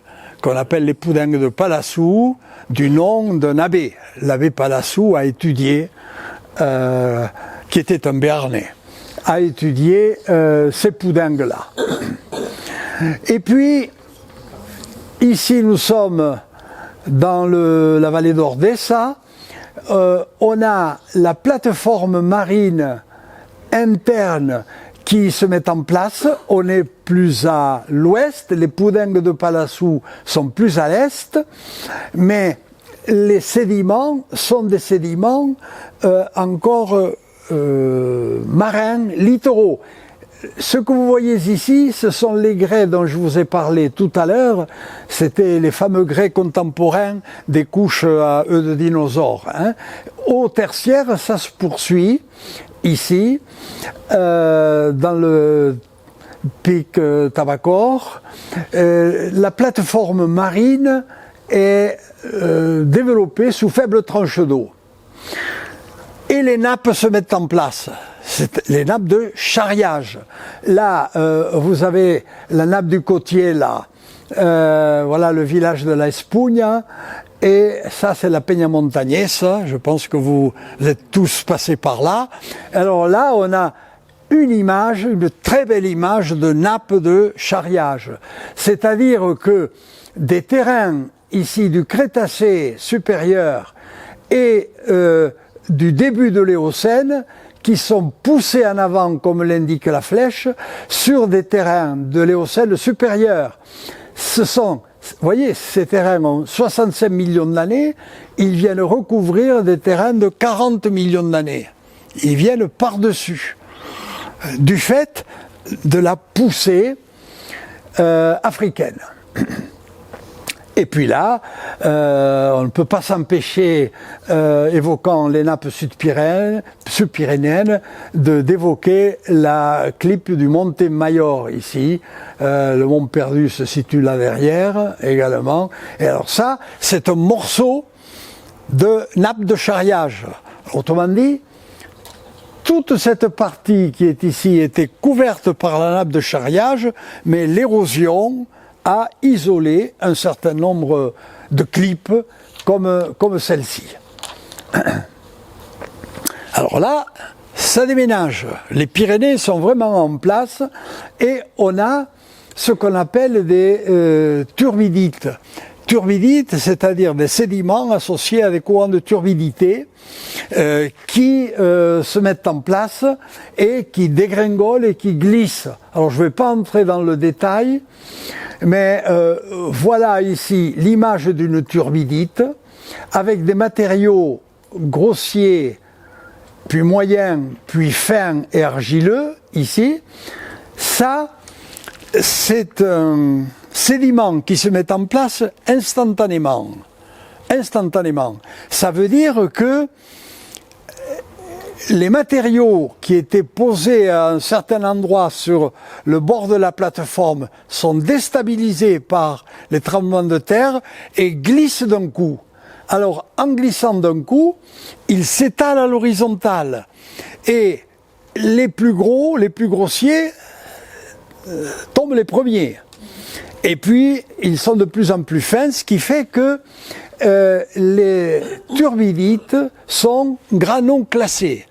Speaker 1: qu'on appelle les poudingues de Palassou, du nom d'un abbé. L'abbé Palassou a étudié, qui était un Béarnais, a étudié ces poudingues-là. Et puis, ici nous sommes dans la vallée d'Ordesa, on a la plateforme marine interne qui se met en place. On est plus à l'ouest, les poudingues de Palassou sont plus à l'est, mais les sédiments sont des sédiments encore marins, littoraux. Ce que vous voyez ici, ce sont les grès dont je vous ai parlé tout à l'heure. C'était les fameux grès contemporains des couches à œufs de dinosaures. Au Tertiaire, ça se poursuit ici, dans le pic Tabacor. La plateforme marine est développée sous faible tranche d'eau. Et les nappes se mettent en place. C'est les nappes de charriage. Là, vous avez la nappe du Côtier, là. Voilà le village de la Espugna. Et ça, c'est la Peña Montañesa. Je pense que vous êtes tous passés par là. Alors là, on a une image, une très belle image de nappe de charriage. C'est-à-dire que des terrains ici du Crétacé supérieur et du début de l'Éocène qui sont poussés en avant, comme l'indique la flèche, sur des terrains de l'Éocène supérieur. Ce sont voyez, ces terrains ont 65 millions d'années, ils viennent recouvrir des terrains de 40 millions d'années. Ils viennent par-dessus, du fait de la poussée africaine. Et puis là, on ne peut pas s'empêcher, évoquant les nappes sud-pyrénéennes, d'évoquer la clipe du Monte Mayor ici. Le mont Perdu se situe là derrière également. Et alors ça, c'est un morceau de nappe de charriage. Autrement dit, toute cette partie qui est ici était couverte par la nappe de charriage, mais l'érosion a isolé un certain nombre de clips comme celle-ci. Alors là, ça déménage. Les Pyrénées sont vraiment en place et on a ce qu'on appelle des turbidites. Turbidites, c'est-à-dire des sédiments associés à des courants de turbidité qui se mettent en place et qui dégringolent et qui glissent. Alors je ne vais pas entrer dans le détail, mais voilà ici l'image d'une turbidite avec des matériaux grossiers, puis moyens, puis fins et argileux, ici. Ça, c'est un sédiment qui se met en place instantanément. Instantanément. Ça veut dire que les matériaux qui étaient posés à un certain endroit sur le bord de la plateforme sont déstabilisés par les tremblements de terre et glissent d'un coup. Alors, en glissant d'un coup, ils s'étalent à l'horizontale. Et les plus gros, les plus grossiers, tombent les premiers. Et puis, ils sont de plus en plus fins, ce qui fait que les turbidites sont granuloclassées.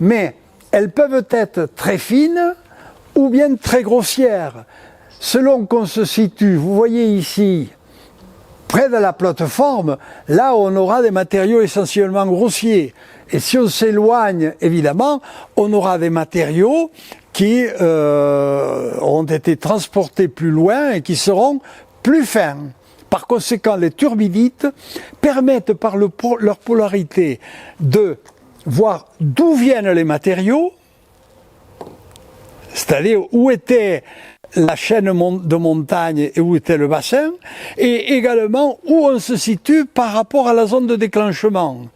Speaker 1: Mais elles peuvent être très fines ou bien très grossières. Selon qu'on se situe, vous voyez ici, près de la plateforme, là on aura des matériaux essentiellement grossiers. Et si on s'éloigne, évidemment, on aura des matériaux qui ont été transportés plus loin et qui seront plus fins. Par conséquent, les turbidites permettent par leur polarité de voir d'où viennent les matériaux, c'est-à-dire où était la chaîne de montagne et où était le bassin, et également où on se situe par rapport à la zone de déclenchement.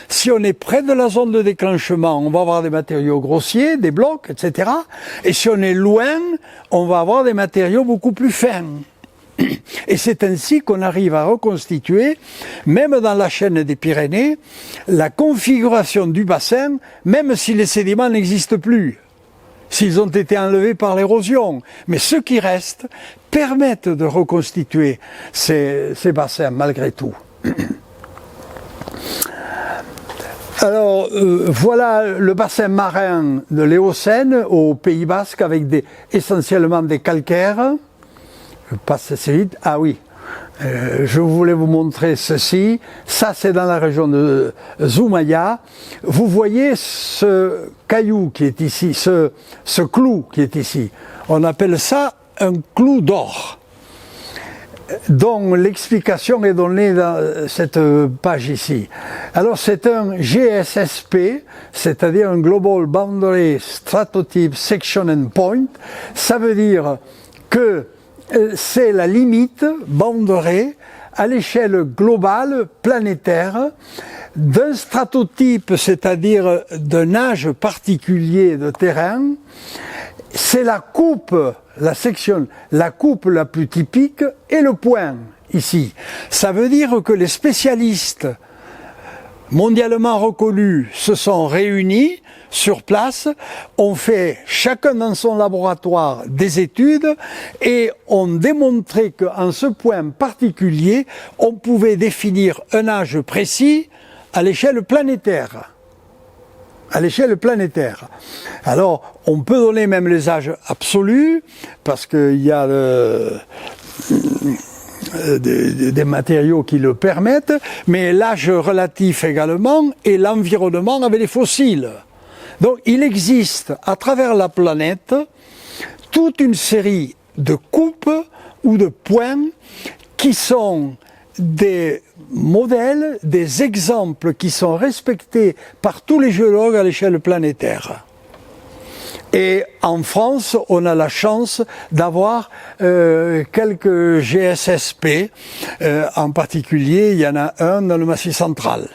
Speaker 1: Si on est près de la zone de déclenchement, on va avoir des matériaux grossiers, des blocs, etc. Et si on est loin, on va avoir des matériaux beaucoup plus fins. Et c'est ainsi qu'on arrive à reconstituer, même dans la chaîne des Pyrénées, la configuration du bassin, même si les sédiments n'existent plus, s'ils ont été enlevés par l'érosion. Mais ceux qui restent permettent de reconstituer ces bassins malgré tout. Alors, voilà le bassin marin de l'Éocène au Pays Basque avec essentiellement des calcaires. Je passe assez vite. Ah oui, je voulais vous montrer ceci. Ça, c'est dans la région de Zumaia. Vous voyez ce caillou qui est ici, ce clou qui est ici. On appelle ça un clou d'or, dont l'explication est donnée dans cette page ici. Alors, c'est un GSSP, c'est-à-dire un Global Boundary Stratotype Section and Point. Ça veut dire que c'est la limite boundary à l'échelle globale, planétaire, d'un stratotype, c'est-à-dire d'un âge particulier de terrain. C'est la coupe, la section, la coupe la plus typique et le point, ici. Ça veut dire que les spécialistes mondialement reconnus se sont réunis sur place, ont fait chacun dans son laboratoire des études et ont démontré qu'en ce point particulier, on pouvait définir un âge précis à l'échelle planétaire. À l'échelle planétaire. Alors, on peut donner même les âges absolus, parce qu'il y a des matériaux qui le permettent, mais l'âge relatif également, et l'environnement avec les fossiles. Donc il existe à travers la planète toute une série de coupes ou de points qui sont des modèles, des exemples qui sont respectés par tous les géologues à l'échelle planétaire. Et en France, on a la chance d'avoir quelques GSSP, en particulier, il y en a un dans le Massif central.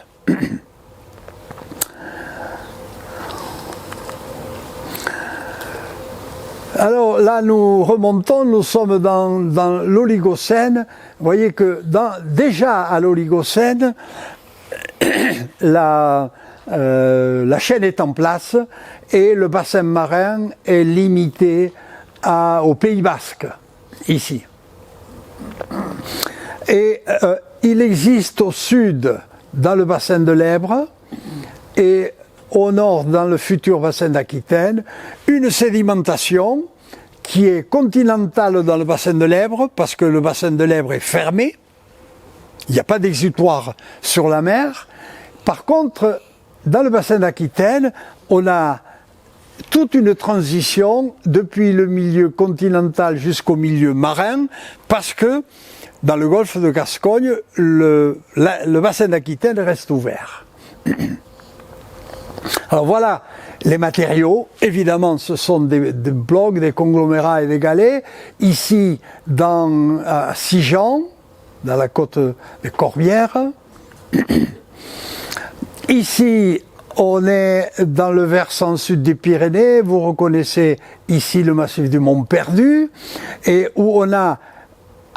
Speaker 1: Alors là, nous remontons, nous sommes dans l'Oligocène. Vous voyez que déjà à l'Oligocène, la chaîne est en place et le bassin marin est limité au Pays Basque, ici. Et il existe au sud, dans le bassin de l'Èbre, et au nord, dans le futur bassin d'Aquitaine, une sédimentation qui est continentale dans le bassin de l'Èbre, parce que le bassin de l'Èbre est fermé, il n'y a pas d'exutoire sur la mer. Par contre, dans le bassin d'Aquitaine, on a toute une transition depuis le milieu continental jusqu'au milieu marin, parce que dans le golfe de Gascogne, le bassin d'Aquitaine reste ouvert. Alors voilà les matériaux. Évidemment, ce sont des blocs, des conglomérats et des galets. Ici, à Sigean, dans la côte des Corbières. Ici, on est dans le versant sud des Pyrénées. Vous reconnaissez ici le massif du Mont Perdu, et où on a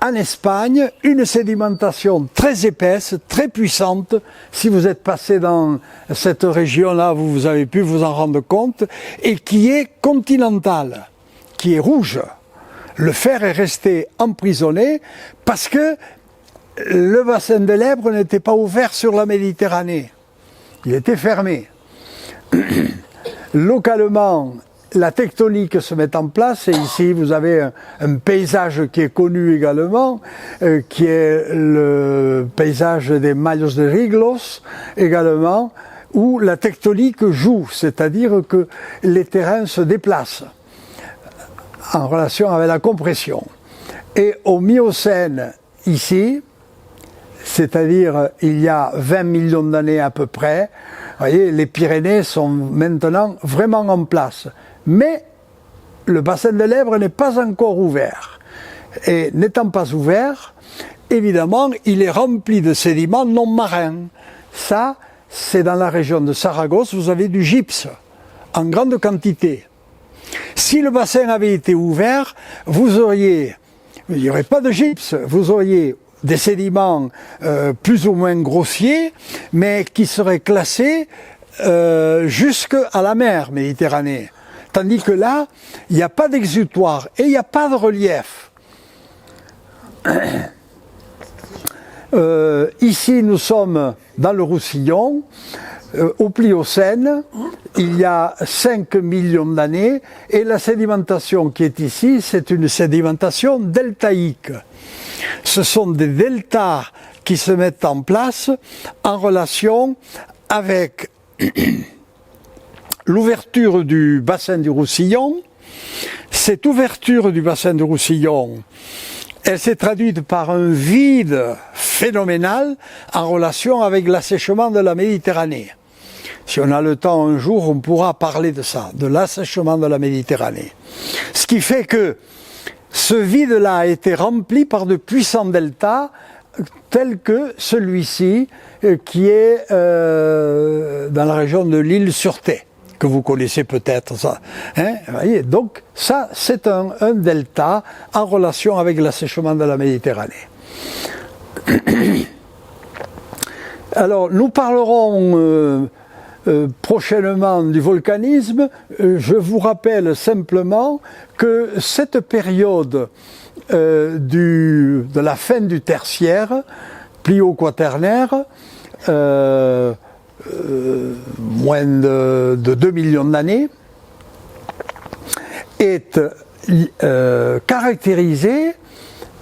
Speaker 1: en Espagne une sédimentation très épaisse, très puissante. Si vous êtes passé dans cette région-là, vous avez pu vous en rendre compte, et qui est continentale, qui est rouge. Le fer est resté emprisonné parce que le bassin de l'Èbre n'était pas ouvert sur la Méditerranée. Il était fermé. Localement, la tectonique se met en place, et ici vous avez un paysage qui est connu également, qui est le paysage des Mayos de Riglos également, où la tectonique joue, c'est-à-dire que les terrains se déplacent en relation avec la compression. Et au Miocène, ici, c'est-à-dire il y a 20 millions d'années à peu près, vous voyez, les Pyrénées sont maintenant vraiment en place. Mais le bassin de l'Èbre n'est pas encore ouvert. Et n'étant pas ouvert, évidemment, il est rempli de sédiments non marins. Ça, c'est dans la région de Saragosse, vous avez du gypse, en grande quantité. Si le bassin avait été ouvert, il n'y aurait pas de gypse, vous auriez des sédiments plus ou moins grossiers, mais qui seraient classés jusqu'à la mer Méditerranée. Tandis que là, il n'y a pas d'exutoire et il n'y a pas de relief. Ici, nous sommes dans le Roussillon, au Pliocène, il y a 5 millions d'années, et la sédimentation qui est ici, c'est une sédimentation deltaïque. Ce sont des deltas qui se mettent en place en relation avec l'ouverture du bassin du Roussillon. Cette ouverture du bassin du Roussillon, elle s'est traduite par un vide phénoménal en relation avec l'assèchement de la Méditerranée. Si on a le temps un jour, on pourra parler de ça, de l'assèchement de la Méditerranée. Ce qui fait que ce vide-là a été rempli par de puissants deltas, tels que celui-ci, qui est dans la région de l'Île-sur-Thé, que vous connaissez peut-être. Ça, hein, voyez, donc ça, c'est un delta en relation avec l'assèchement de la Méditerranée. Alors, nous parlerons prochainement du volcanisme. Je vous rappelle simplement que cette période de la fin du tertiaire, Plio-Quaternaire, moins de 2 millions d'années, est caractérisée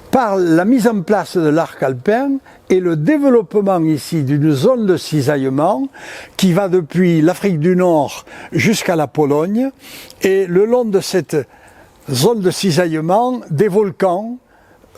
Speaker 1: par la mise en place de l'arc alpin et le développement ici d'une zone de cisaillement qui va depuis l'Afrique du Nord jusqu'à la Pologne, et le long de cette zone de cisaillement, des volcans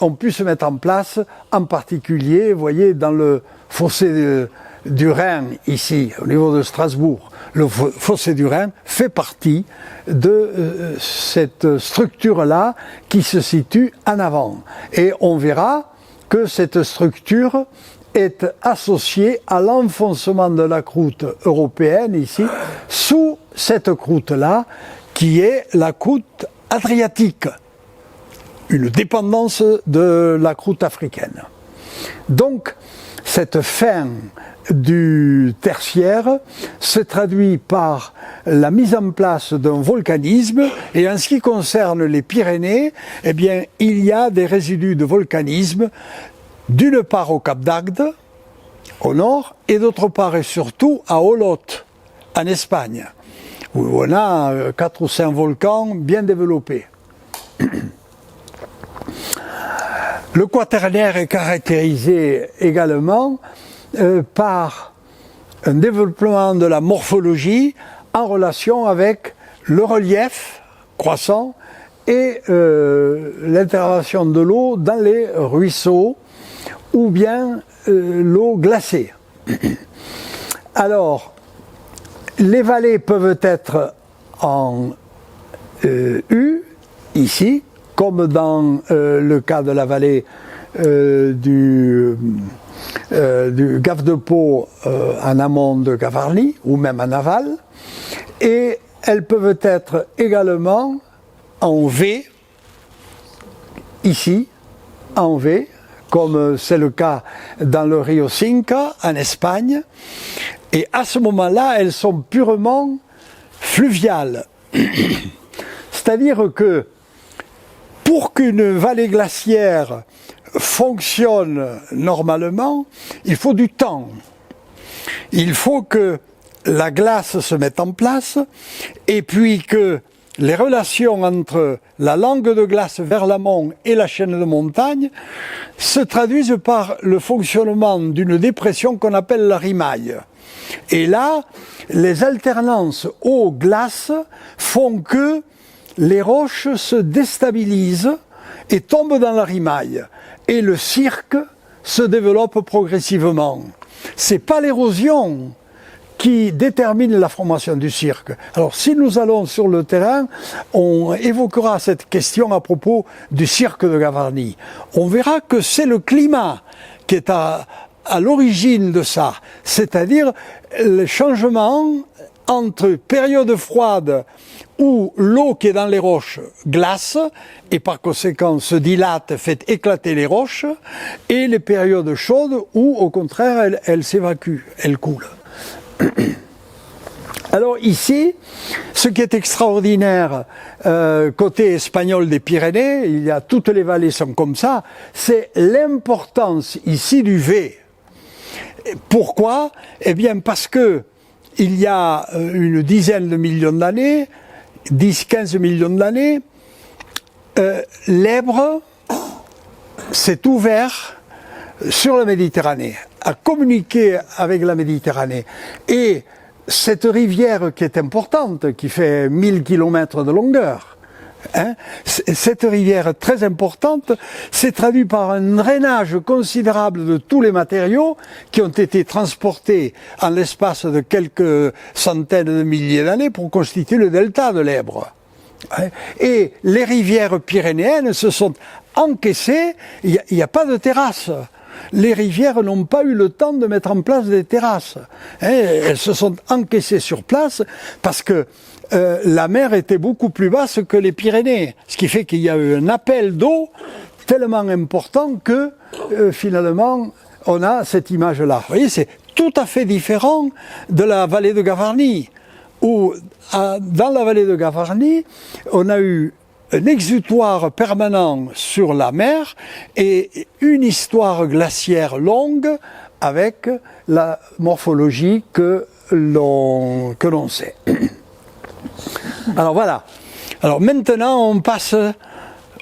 Speaker 1: ont pu se mettre en place, en particulier, vous voyez, dans le fossé du Rhin, ici, au niveau de Strasbourg. Le fossé du Rhin fait partie de cette structure-là qui se situe en avant. Et on verra que cette structure est associée à l'enfoncement de la croûte européenne, ici, sous cette croûte-là, qui est la croûte adriatique, une dépendance de la croûte africaine. Donc, cette fin du tertiaire se traduit par la mise en place d'un volcanisme, et en ce qui concerne les Pyrénées, eh bien, il y a des résidus de volcanisme, d'une part au Cap d'Agde, au nord, et d'autre part et surtout à Olot, en Espagne, où on a 4 ou 5 volcans bien développés. Le Quaternaire est caractérisé également par un développement de la morphologie en relation avec le relief croissant et l'intervention de l'eau dans les ruisseaux ou bien l'eau glacée. Alors, les vallées peuvent être en U, ici, comme dans le cas de la vallée du Gave de Pau en amont de Gavarnie, ou même en aval, et elles peuvent être également en V, ici, en V, comme c'est le cas dans le Rio Cinca, en Espagne, et à ce moment-là, elles sont purement fluviales. C'est-à-dire que pour qu'une vallée glaciaire fonctionne normalement, il faut du temps. Il faut que la glace se mette en place et puis que les relations entre la langue de glace vers l'amont et la chaîne de montagne se traduisent par le fonctionnement d'une dépression qu'on appelle la rimaille. Et là, les alternances eau-glace font que les roches se déstabilisent et tombent dans la rimaille. Et le cirque se développe progressivement. C'est pas l'érosion qui détermine la formation du cirque. Alors si nous allons sur le terrain, on évoquera cette question à propos du cirque de Gavarnie. On verra que c'est le climat qui est à l'origine de ça, c'est-à-dire le changement entre période froide où l'eau qui est dans les roches glace et par conséquent se dilate, fait éclater les roches, et les périodes chaudes où au contraire elle s'évacue, elle coule. Alors ici, ce qui est extraordinaire côté espagnol des Pyrénées, il y a toutes les vallées sont comme ça, c'est l'importance ici du V. Pourquoi? Eh bien parce que il y a une dizaine de millions d'années, 10-15 millions d'années, l'Èbre s'est ouvert sur la Méditerranée, a communiqué avec la Méditerranée. Et cette rivière qui est importante, qui fait 1000 km de longueur, cette rivière très importante s'est traduite par un drainage considérable de tous les matériaux qui ont été transportés en l'espace de quelques centaines de milliers d'années pour constituer le delta de l'Èbre. Et les rivières pyrénéennes se sont encaissées, il n'y a pas de terrasse. Les rivières n'ont pas eu le temps de mettre en place des terrasses. Elles se sont encaissées sur place parce que la mer était beaucoup plus basse que les Pyrénées. Ce qui fait qu'il y a eu un appel d'eau tellement important que finalement on a cette image-là. Vous voyez, c'est tout à fait différent de la vallée de Gavarnie, où dans la vallée de Gavarnie, on a eu un exutoire permanent sur la mer et une histoire glaciaire longue avec la morphologie que l'on sait. Alors voilà. Alors maintenant, on passe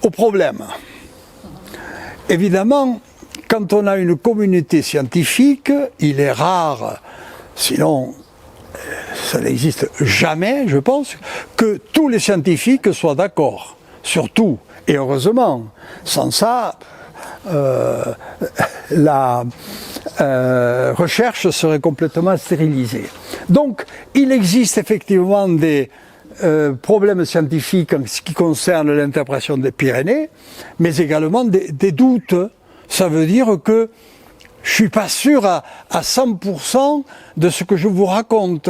Speaker 1: au problème. Évidemment, quand on a une communauté scientifique, il est rare, sinon ça n'existe jamais, je pense, que tous les scientifiques soient d'accord sur tout. Et heureusement, sans ça, la recherche serait complètement stérilisée. Donc, il existe effectivement des problèmes scientifiques en ce qui concerne l'interprétation des Pyrénées, mais également des doutes. Ça veut dire que je ne suis pas sûr à 100% de ce que je vous raconte.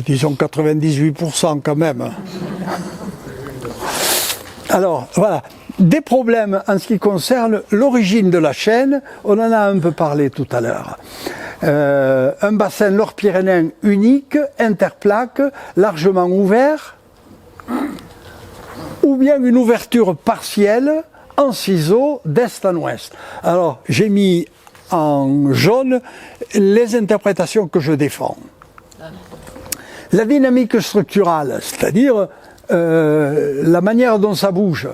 Speaker 1: Disons 98% quand même. Alors, voilà. Des problèmes en ce qui concerne l'origine de la chaîne, on en a un peu parlé tout à l'heure. Un bassin nord-pyrénéen unique, interplaque, largement ouvert, ou bien une ouverture partielle en ciseaux d'est en ouest. Alors, j'ai mis en jaune les interprétations que je défends. La dynamique structurale, c'est-à-dire la manière dont ça bouge.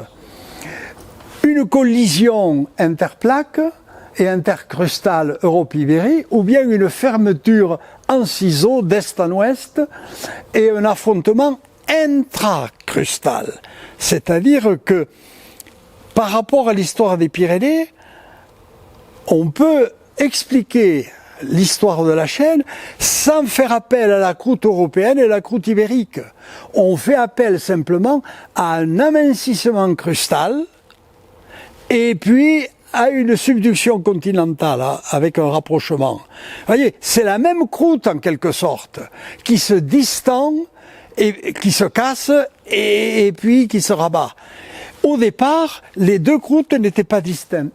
Speaker 1: Une collision interplaque et intercrustale Europe-Ibérie, ou bien une fermeture en ciseaux d'est en ouest et un affrontement intracrustal. C'est-à-dire que par rapport à l'histoire des Pyrénées, on peut expliquer l'histoire de la chaîne sans faire appel à la croûte européenne et la croûte ibérique. On fait appel simplement à un amincissement crustal et puis à une subduction continentale avec un rapprochement. Vous voyez, c'est la même croûte en quelque sorte qui se distend et qui se casse et puis qui se rabat. Au départ, les deux croûtes n'étaient pas distinctes.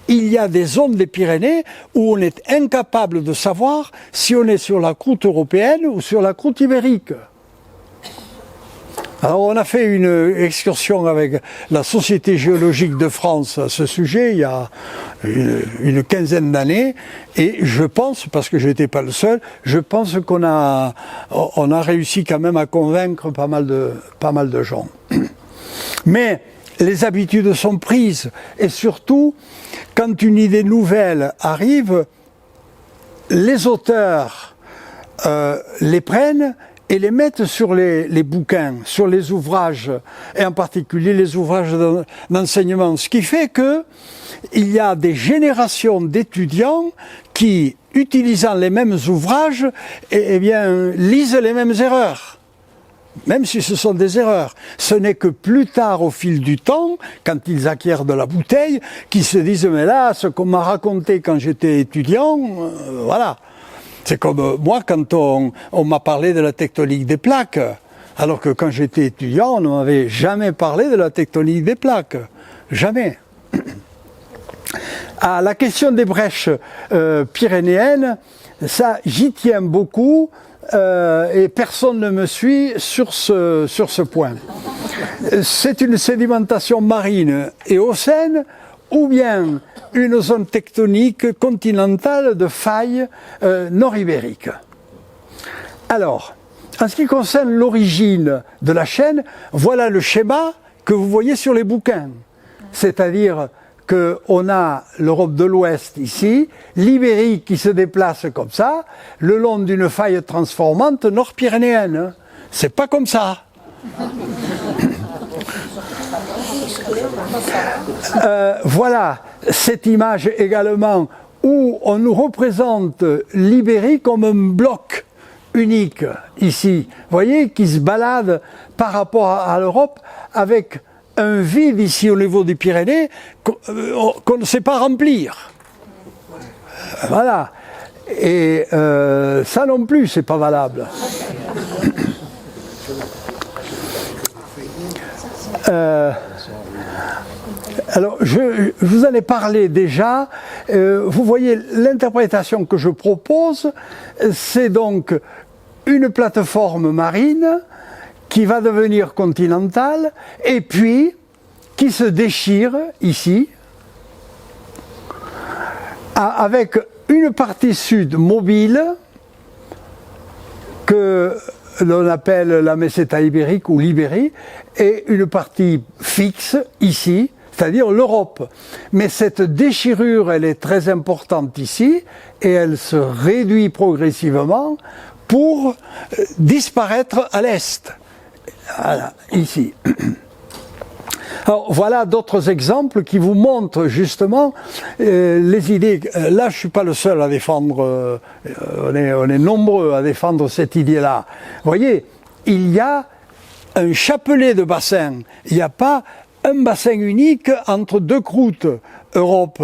Speaker 1: Il y a des zones des Pyrénées où on est incapable de savoir si on est sur la croûte européenne ou sur la croûte ibérique. Alors on a fait une excursion avec la Société géologique de France à ce sujet il y a une quinzaine d'années et je pense, parce que je n'étais pas le seul, je pense qu'on a réussi quand même à convaincre pas mal de gens. Mais les habitudes sont prises et surtout, quand une idée nouvelle arrive, les auteurs les prennent et les mettent sur les bouquins, sur les ouvrages, et en particulier les ouvrages d'enseignement. Ce qui fait que il y a des générations d'étudiants qui, utilisant les mêmes ouvrages, eh bien, lisent les mêmes erreurs. Même si ce sont des erreurs. Ce n'est que plus tard, au fil du temps, quand ils acquièrent de la bouteille, qu'ils se disent « mais là, ce qu'on m'a raconté quand j'étais étudiant, voilà ». C'est comme moi, quand on m'a parlé de la tectonique des plaques, alors que quand j'étais étudiant, on ne m'avait jamais parlé de la tectonique des plaques. Jamais. À la question des brèches pyrénéennes, ça, j'y tiens beaucoup. Et personne ne me suit sur ce point. C'est une sédimentation marine et océane ou bien une zone tectonique continentale de faille nord-ibérique. Alors, en ce qui concerne l'origine de la chaîne, voilà le schéma que vous voyez sur les bouquins. C'est-à-dire qu'on a l'Europe de l'Ouest ici, l'Ibérique qui se déplace comme ça, le long d'une faille transformante nord-pyrénéenne. C'est pas comme ça. Voilà cette image également où on nous représente l'Ibérie comme un bloc unique ici. Vous voyez, qui se balade par rapport à l'Europe avec un vide ici au niveau des Pyrénées qu'on ne sait pas remplir. Voilà. Et ça non plus, c'est pas valable. Alors, je vous en ai parlé déjà. Vous voyez, l'interprétation que je propose, c'est donc une plateforme marine qui va devenir continentale et puis qui se déchire ici avec une partie sud mobile que l'on appelle la meseta ibérique ou l'Ibérie et une partie fixe ici, c'est-à-dire l'Europe. Mais cette déchirure, elle est très importante ici et elle se réduit progressivement pour disparaître à l'est. Voilà, ici. Alors, voilà d'autres exemples qui vous montrent justement les idées. Là, je suis pas le seul à défendre, on est nombreux à défendre cette idée-là. Vous voyez, il y a un chapelet de bassins. Il n'y a pas un bassin unique entre deux croûtes, Europe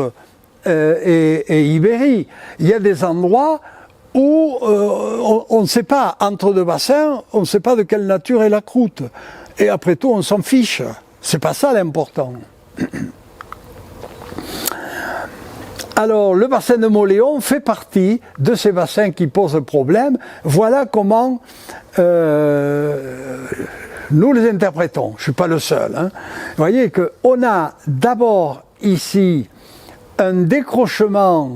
Speaker 1: et Ibérie. Il y a des endroits où on ne sait pas, entre deux bassins, on ne sait pas de quelle nature est la croûte. Et après tout, on s'en fiche. C'est pas ça l'important. Alors, le bassin de Mauléon fait partie de ces bassins qui posent problème. Voilà comment nous les interprétons. Je ne suis pas le seul. Hein. Vous voyez qu'on a d'abord ici un décrochement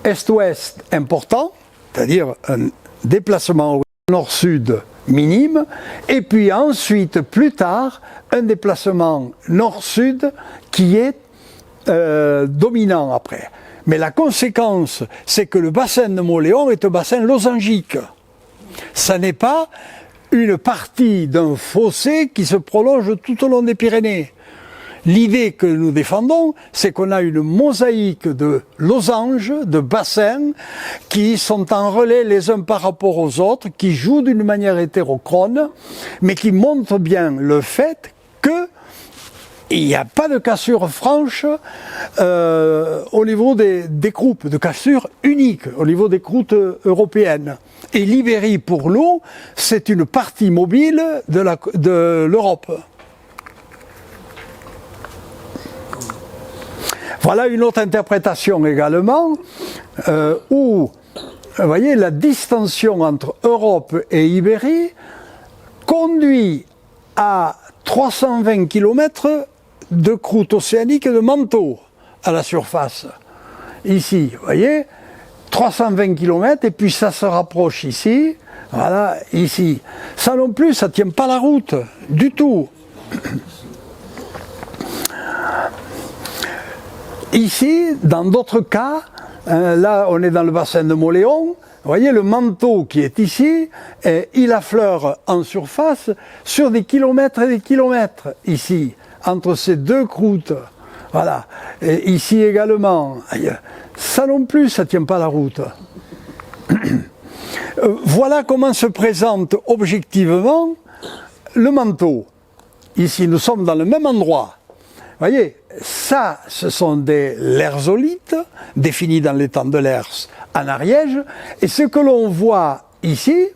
Speaker 1: est-ouest important, c'est-à-dire un déplacement nord-sud minime, et puis ensuite, plus tard, un déplacement nord-sud qui est dominant après. Mais la conséquence, c'est que le bassin de Mauléon est un bassin losangique. Ça n'est pas une partie d'un fossé qui se prolonge tout au long des Pyrénées. L'idée que nous défendons, c'est qu'on a une mosaïque de losanges, de bassins, qui sont en relais les uns par rapport aux autres, qui jouent d'une manière hétérochrone, mais qui montrent bien le fait que il n'y a pas de cassure franche au niveau des croupes, de cassure unique au niveau des croûtes européennes. Et l'Ibérie pour l'eau, c'est une partie mobile de l'Europe. Voilà une autre interprétation également, où, vous voyez, la distension entre Europe et Ibérie conduit à 320 km de croûte océanique et de manteau à la surface. Ici, vous voyez, 320 km, et puis ça se rapproche ici, voilà, ici. Ça non plus, ça ne tient pas la route, du tout. Ici, dans d'autres cas, là on est dans le bassin de Mauléon, vous voyez le manteau qui est ici, il affleure en surface sur des kilomètres et des kilomètres, ici, entre ces deux croûtes. Voilà. Et ici également. Ça non plus, ça ne tient pas la route. Voilà comment se présente objectivement le manteau. Ici, nous sommes dans le même endroit. Vous voyez, ça, ce sont des lersolites, définis dans l'étang de Lers en Ariège. Et ce que l'on voit ici,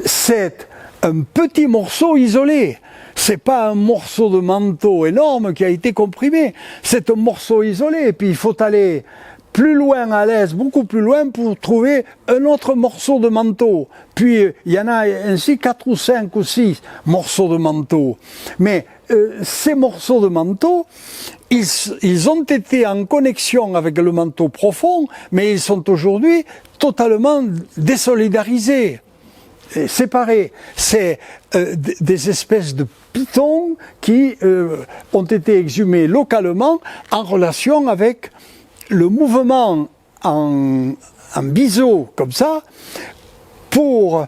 Speaker 1: c'est un petit morceau isolé. C'est pas un morceau de manteau énorme qui a été comprimé. C'est un morceau isolé. Et puis il faut aller plus loin à l'est, beaucoup plus loin, pour trouver un autre morceau de manteau. Puis il y en a ainsi 4 ou 5 ou 6 morceaux de manteau. Mais ces morceaux de manteau, ils ont été en connexion avec le manteau profond, mais ils sont aujourd'hui totalement désolidarisés, séparés. C'est des espèces de pitons qui ont été exhumés localement en relation avec le mouvement en biseau, comme ça, pour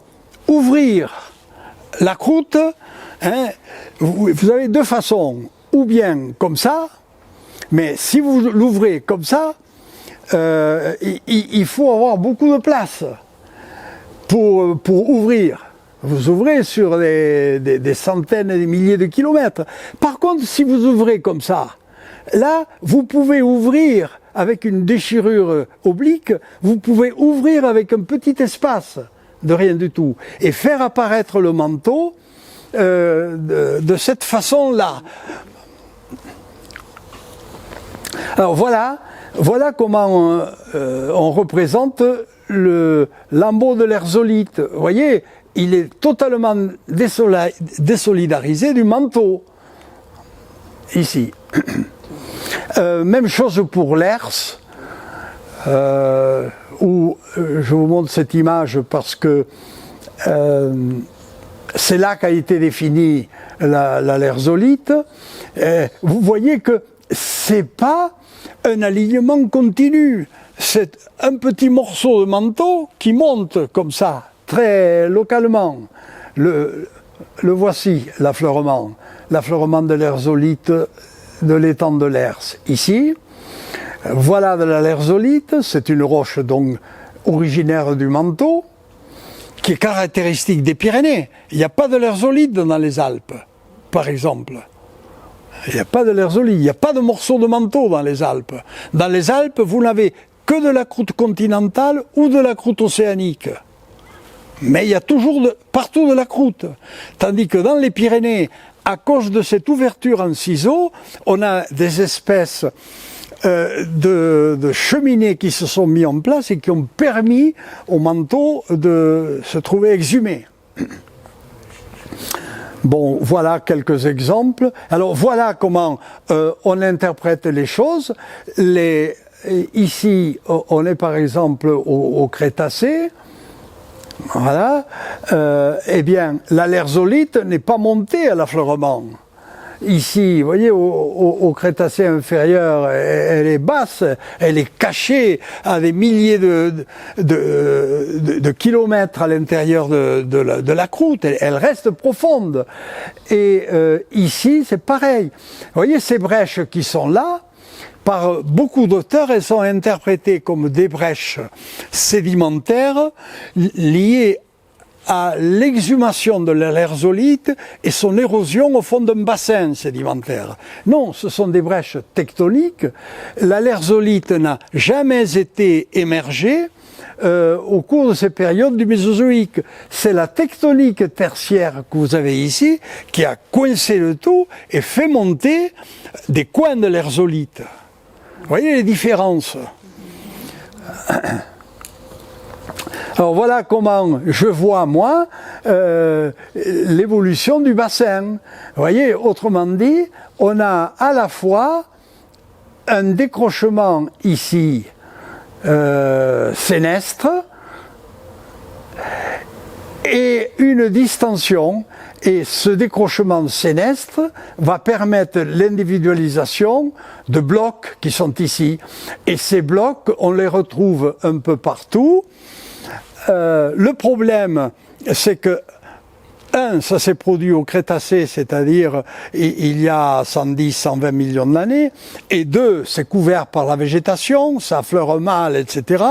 Speaker 1: ouvrir la croûte. Hein, vous avez deux façons, ou bien comme ça, mais si vous l'ouvrez comme ça, il faut avoir beaucoup de place pour ouvrir. Vous ouvrez sur des centaines et des milliers de kilomètres. Par contre, si vous ouvrez comme ça, là, vous pouvez ouvrir avec une déchirure oblique, vous pouvez ouvrir avec un petit espace de rien du tout et faire apparaître le manteau de cette façon-là. Alors voilà comment on représente le lambeau de l'erzolite. Vous voyez, il est totalement désolidarisé du manteau. Ici. Même chose pour l'Ers, où je vous montre cette image parce que c'est là qu'a été définie la lerzolite. Vous voyez que c'est pas un alignement continu, c'est un petit morceau de manteau qui monte comme ça, très localement. Le voici, l'affleurement. l'affleurement de l'érzolite de l'étang de Lers. Ici, voilà de la lérzolite, c'est une roche donc originaire du manteau, qui est caractéristique des Pyrénées. Il n'y a pas de lérzolite dans les Alpes, par exemple. Il n'y a pas de lérzolite, il n'y a pas de morceaux de manteau dans les Alpes. Dans les Alpes, vous n'avez que de la croûte continentale ou de la croûte océanique. Mais il y a toujours partout de la croûte. Tandis que dans les Pyrénées, à cause de cette ouverture en ciseaux, on a des espèces de cheminées qui se sont mis en place et qui ont permis au manteau de se trouver exhumé. Bon, voilà quelques exemples. Alors voilà comment on interprète les choses. Ici, on est par exemple au Crétacé. Voilà. Eh bien, la lérzolite n'est pas montée à l'affleurement. Ici, vous voyez, au Crétacé inférieur, elle est basse, elle est cachée à des milliers de kilomètres à l'intérieur de la croûte. Elle reste profonde. Et ici, c'est pareil. Vous voyez, ces brèches qui sont là, par beaucoup d'auteurs, elles sont interprétées comme des brèches sédimentaires liées à l'exhumation de la lérzolite et son érosion au fond d'un bassin sédimentaire. Non, ce sont des brèches tectoniques. La lérzolite n'a jamais été émergée au cours de ces périodes du Mésozoïque. C'est la tectonique tertiaire que vous avez ici qui a coincé le tout et fait monter des coins de lérzolite. Vous voyez les différences? Alors voilà comment je vois, moi, l'évolution du bassin. Vous voyez, autrement dit, on a à la fois un décrochement ici sénestre et une distension. Et ce décrochement sénestre va permettre l'individualisation de blocs qui sont ici. Et ces blocs, on les retrouve un peu partout. Le problème, c'est que, ça s'est produit au Crétacé, c'est-à-dire il y a 110, 120 millions d'années, et deux, c'est couvert par la végétation, ça affleure mal, etc.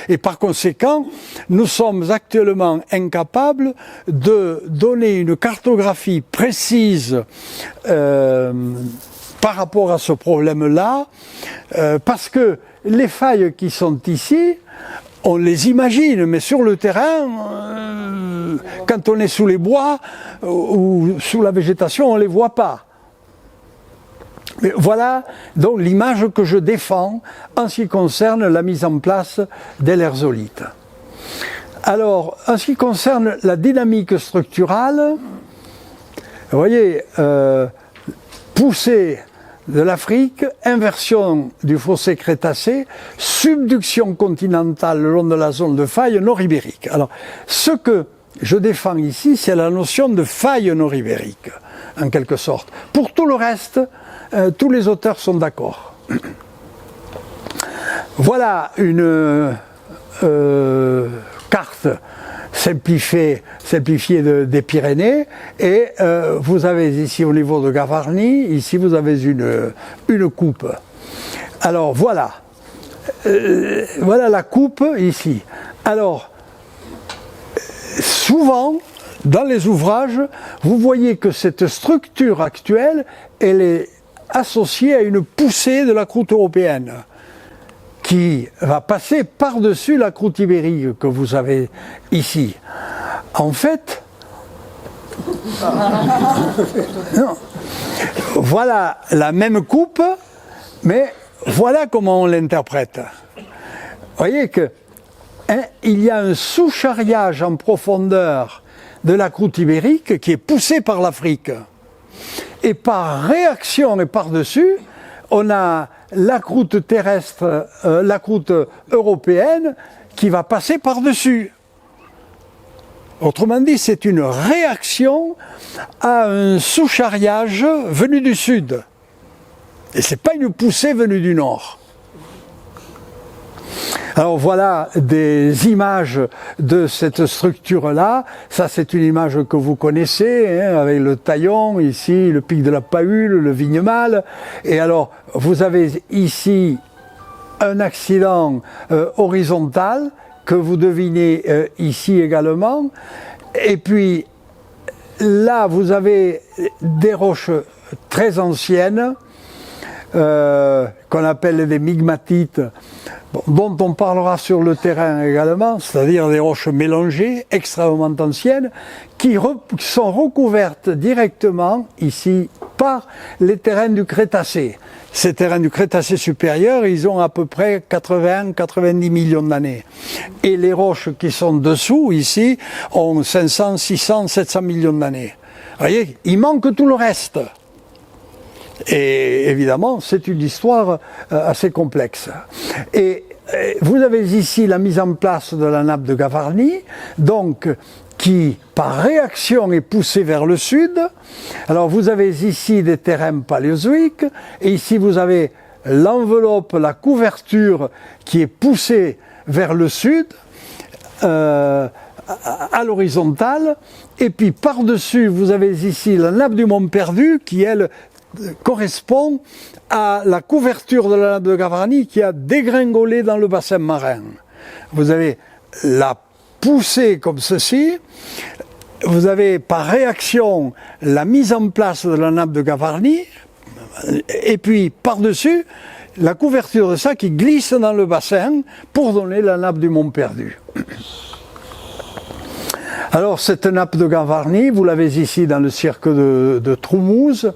Speaker 1: Et par conséquent, nous sommes actuellement incapables de donner une cartographie précise par rapport à ce problème-là, parce que les failles qui sont ici, on les imagine, mais sur le terrain, quand on est sous les bois ou sous la végétation, on ne les voit pas. Mais voilà donc l'image que je défends en ce qui concerne la mise en place des lérzolites. Alors, en ce qui concerne la dynamique structurale, vous voyez, poussée de l'Afrique, inversion du fossé Crétacé, subduction continentale le long de la zone de faille nord-ibérique. Alors, ce que je défends ici, c'est la notion de faille nord-ibérique, en quelque sorte. Pour tout le reste, tous les auteurs sont d'accord. Voilà une carte simplifiée des Pyrénées, et vous avez ici au niveau de Gavarnie, ici vous avez une coupe. Alors voilà, voilà la coupe ici. Alors, souvent, dans les ouvrages, vous voyez que cette structure actuelle, elle est associée à une poussée de la croûte européenne, qui va passer par-dessus la croûte ibérique que vous avez ici. En fait, non, voilà la même coupe, mais voilà comment on l'interprète. Vous voyez que il y a un sous-charriage en profondeur de la croûte ibérique qui est poussé par l'Afrique. Et par réaction et par-dessus, on a la croûte terrestre, la croûte européenne qui va passer par-dessus. Autrement dit, c'est une réaction à un sous-charriage venu du sud. Et ce n'est pas une poussée venue du nord. Alors voilà des images de cette structure-là. Ça, c'est une image que vous connaissez, hein, avec le Taillon, ici, le pic de la Pahule, le Vignemale. Et alors, vous avez ici un accident horizontal que vous devinez ici également. Et puis, là, vous avez des roches très anciennes, qu'on appelle des migmatites, dont on parlera sur le terrain également, c'est-à-dire des roches mélangées, extrêmement anciennes, qui sont recouvertes directement ici par les terrains du Crétacé. Ces terrains du Crétacé supérieur, ils ont à peu près 80-90 millions d'années. Et les roches qui sont dessous, ici, ont 500, 600, 700 millions d'années. Vous voyez, il manque tout le reste. Et évidemment, c'est une histoire assez complexe. Et vous avez ici la mise en place de la nappe de Gavarnie, donc qui, par réaction, est poussée vers le sud. Alors vous avez ici des terrains paléozoïques, et ici vous avez l'enveloppe, la couverture qui est poussée vers le sud, à l'horizontale, et puis par-dessus vous avez ici la nappe du Mont Perdu qui, elle, correspond à la couverture de la nappe de Gavarnie qui a dégringolé dans le bassin marin. Vous avez la poussée comme ceci, vous avez par réaction la mise en place de la nappe de Gavarnie, et puis par-dessus la couverture de ça qui glisse dans le bassin pour donner la nappe du Mont Perdu. Alors cette nappe de Gavarnie, vous l'avez ici dans le cirque de Troumouze.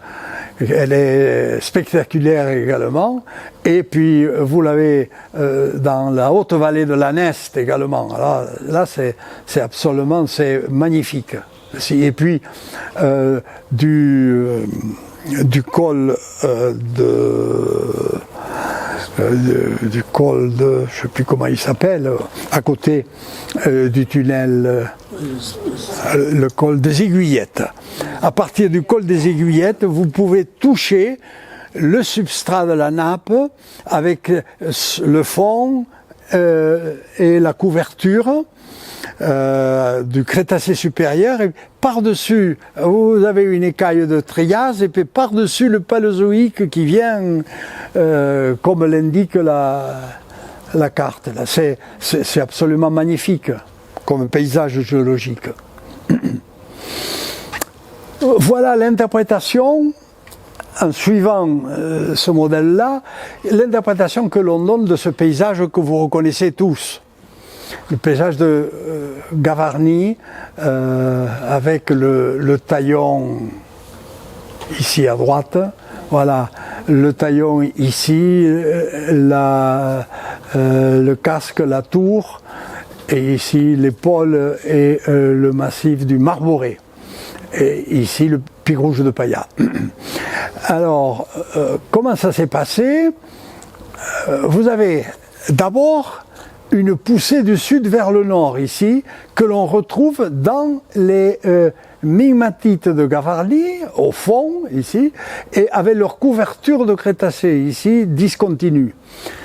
Speaker 1: Elle est spectaculaire également, et puis vous l'avez dans la haute vallée de la Neste également. Alors, là, c'est absolument, c'est magnifique. Et puis du col du col de, je ne sais plus comment il s'appelle, à côté du tunnel, le col des Aiguillettes. À partir du col des Aiguillettes, vous pouvez toucher le substrat de la nappe avec le fond et la couverture du Crétacé supérieur, et par-dessus vous avez une écaille de Trias, et puis par-dessus le Paléozoïque qui vient comme l'indique la carte. C'est absolument magnifique comme paysage géologique. Voilà l'interprétation, en suivant ce modèle-là, l'interprétation que l'on donne de ce paysage que vous reconnaissez tous. Le paysage de Gavarnie, avec le Taillon ici à droite, voilà, le Taillon ici, le casque, la tour, et ici l'épaule et le massif du Marboré. Et ici le Pic Rouge de Paya. Alors, comment ça s'est passé? Vous avez d'abord une poussée du sud vers le nord ici, que l'on retrouve dans les migmatites de Gavarnie, au fond ici, et avec leur couverture de Crétacé ici, discontinue.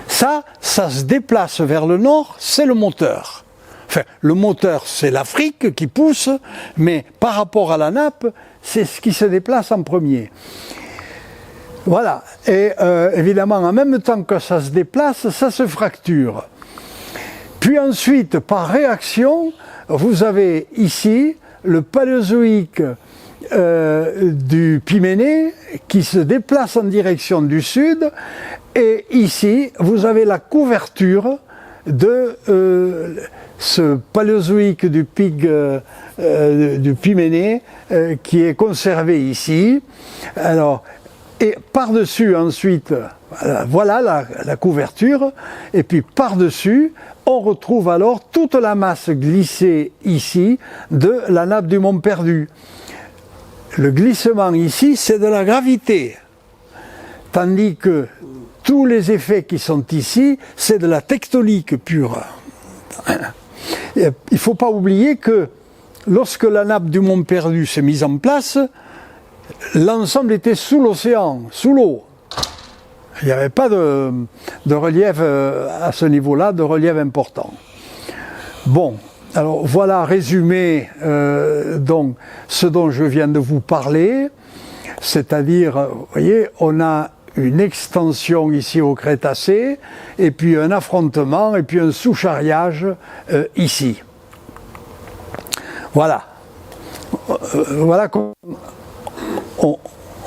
Speaker 1: Ça se déplace vers le nord, c'est le moteur. Enfin, le moteur, c'est l'Afrique qui pousse, mais par rapport à la nappe, c'est ce qui se déplace en premier. Voilà, et évidemment, en même temps que ça se déplace, ça se fracture. Puis ensuite, par réaction, vous avez ici le Paléozoïque du Pyménée qui se déplace en direction du sud, et ici, vous avez la couverture de ce Paléozoïque du pic du Pyménée qui est conservé ici. Alors, et par-dessus ensuite, voilà la couverture, et puis par-dessus, on retrouve alors toute la masse glissée ici de la nappe du Mont Perdu. Le glissement ici, c'est de la gravité, tandis que tous les effets qui sont ici, c'est de la tectonique pure. Il ne faut pas oublier que lorsque la nappe du Mont Perdu s'est mise en place, l'ensemble était sous l'océan, sous l'eau. Il n'y avait pas à ce niveau-là, de relief important. Bon, alors voilà résumé donc ce dont je viens de vous parler, c'est-à-dire, vous voyez, on a une extension ici au Crétacé, et puis un affrontement, et puis un sous-charriage ici. Voilà. Voilà comment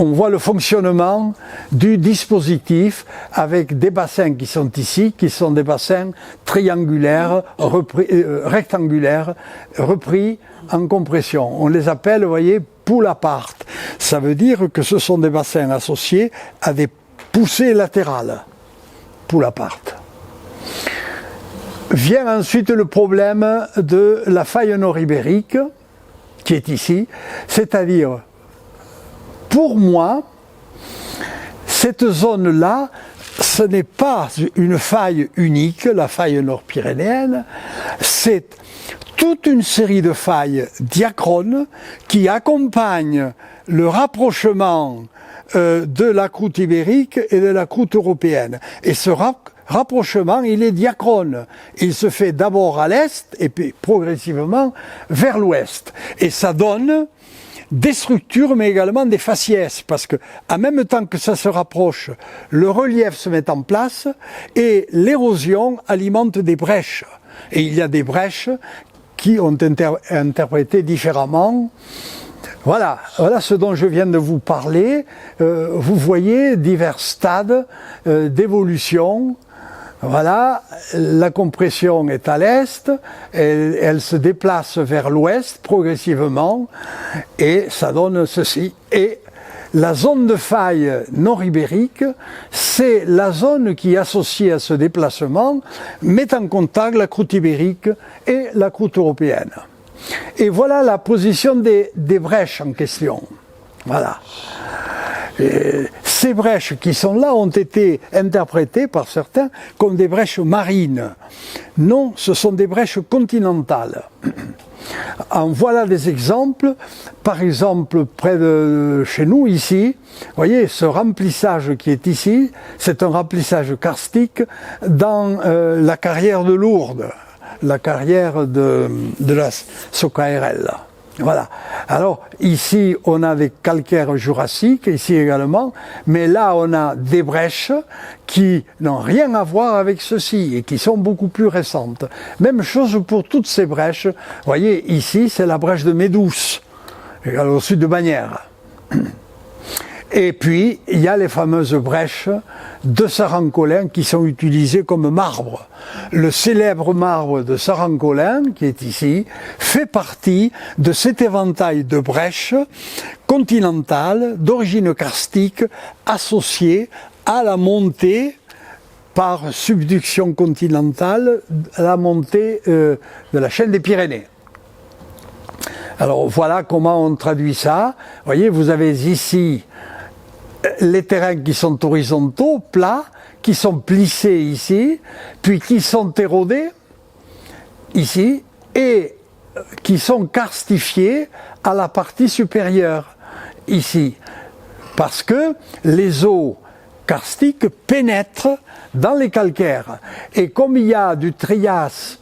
Speaker 1: on voit le fonctionnement du dispositif avec des bassins qui sont ici, qui sont des bassins triangulaires, rectangulaires, repris en compression. On les appelle, vous voyez, pull apart. Ça veut dire que ce sont des bassins associés à des poussées latérales. Pull apart. Vient ensuite le problème de la faille nord-ibérique, qui est ici, c'est-à-dire, pour moi, cette zone-là, ce n'est pas une faille unique, la faille nord-pyrénéenne, c'est toute une série de failles diachrones qui accompagnent le rapprochement de la croûte ibérique et de la croûte européenne. Et ce rapprochement, il est diachrone. Il se fait d'abord à l'est et puis progressivement vers l'ouest. Et ça donne des structures mais également des faciès, parce que en même temps que ça se rapproche, le relief se met en place et l'érosion alimente des brèches. Et il y a des brèches qui ont interprété différemment. Voilà ce dont je viens de vous parler. Vous voyez divers stades d'évolution. Voilà, la compression est à l'est, elle se déplace vers l'ouest progressivement et ça donne ceci. Et la zone de faille nord-ibérique, c'est la zone qui, associée à ce déplacement, met en contact la croûte ibérique et la croûte européenne. Et voilà la position des brèches en question. Voilà. Et ces brèches qui sont là ont été interprétées par certains comme des brèches marines. Non, ce sont des brèches continentales. En voilà des exemples. Par exemple, près de chez nous, ici, vous voyez, ce remplissage qui est ici, c'est un remplissage karstique dans la carrière de Lourdes, la carrière de la SOCARL. Voilà. Alors, ici, on a des calcaires jurassiques, ici également, mais là, on a des brèches qui n'ont rien à voir avec ceci et qui sont beaucoup plus récentes. Même chose pour toutes ces brèches. Vous voyez, ici, c'est la brèche de Médouce, au sud de Bagnères. Et puis, il y a les fameuses brèches de Sarancolin qui sont utilisées comme marbre. Le célèbre marbre de Sarancolin, qui est ici, fait partie de cet éventail de brèches continentales d'origine karstique associées à la montée par subduction continentale, à la montée de la chaîne des Pyrénées. Alors voilà comment on traduit ça. Vous voyez, vous avez ici les terrains qui sont horizontaux, plats, qui sont plissés ici, puis qui sont érodés ici, et qui sont karstifiés à la partie supérieure ici. Parce que les eaux karstiques pénètrent dans les calcaires. Et comme il y a du Trias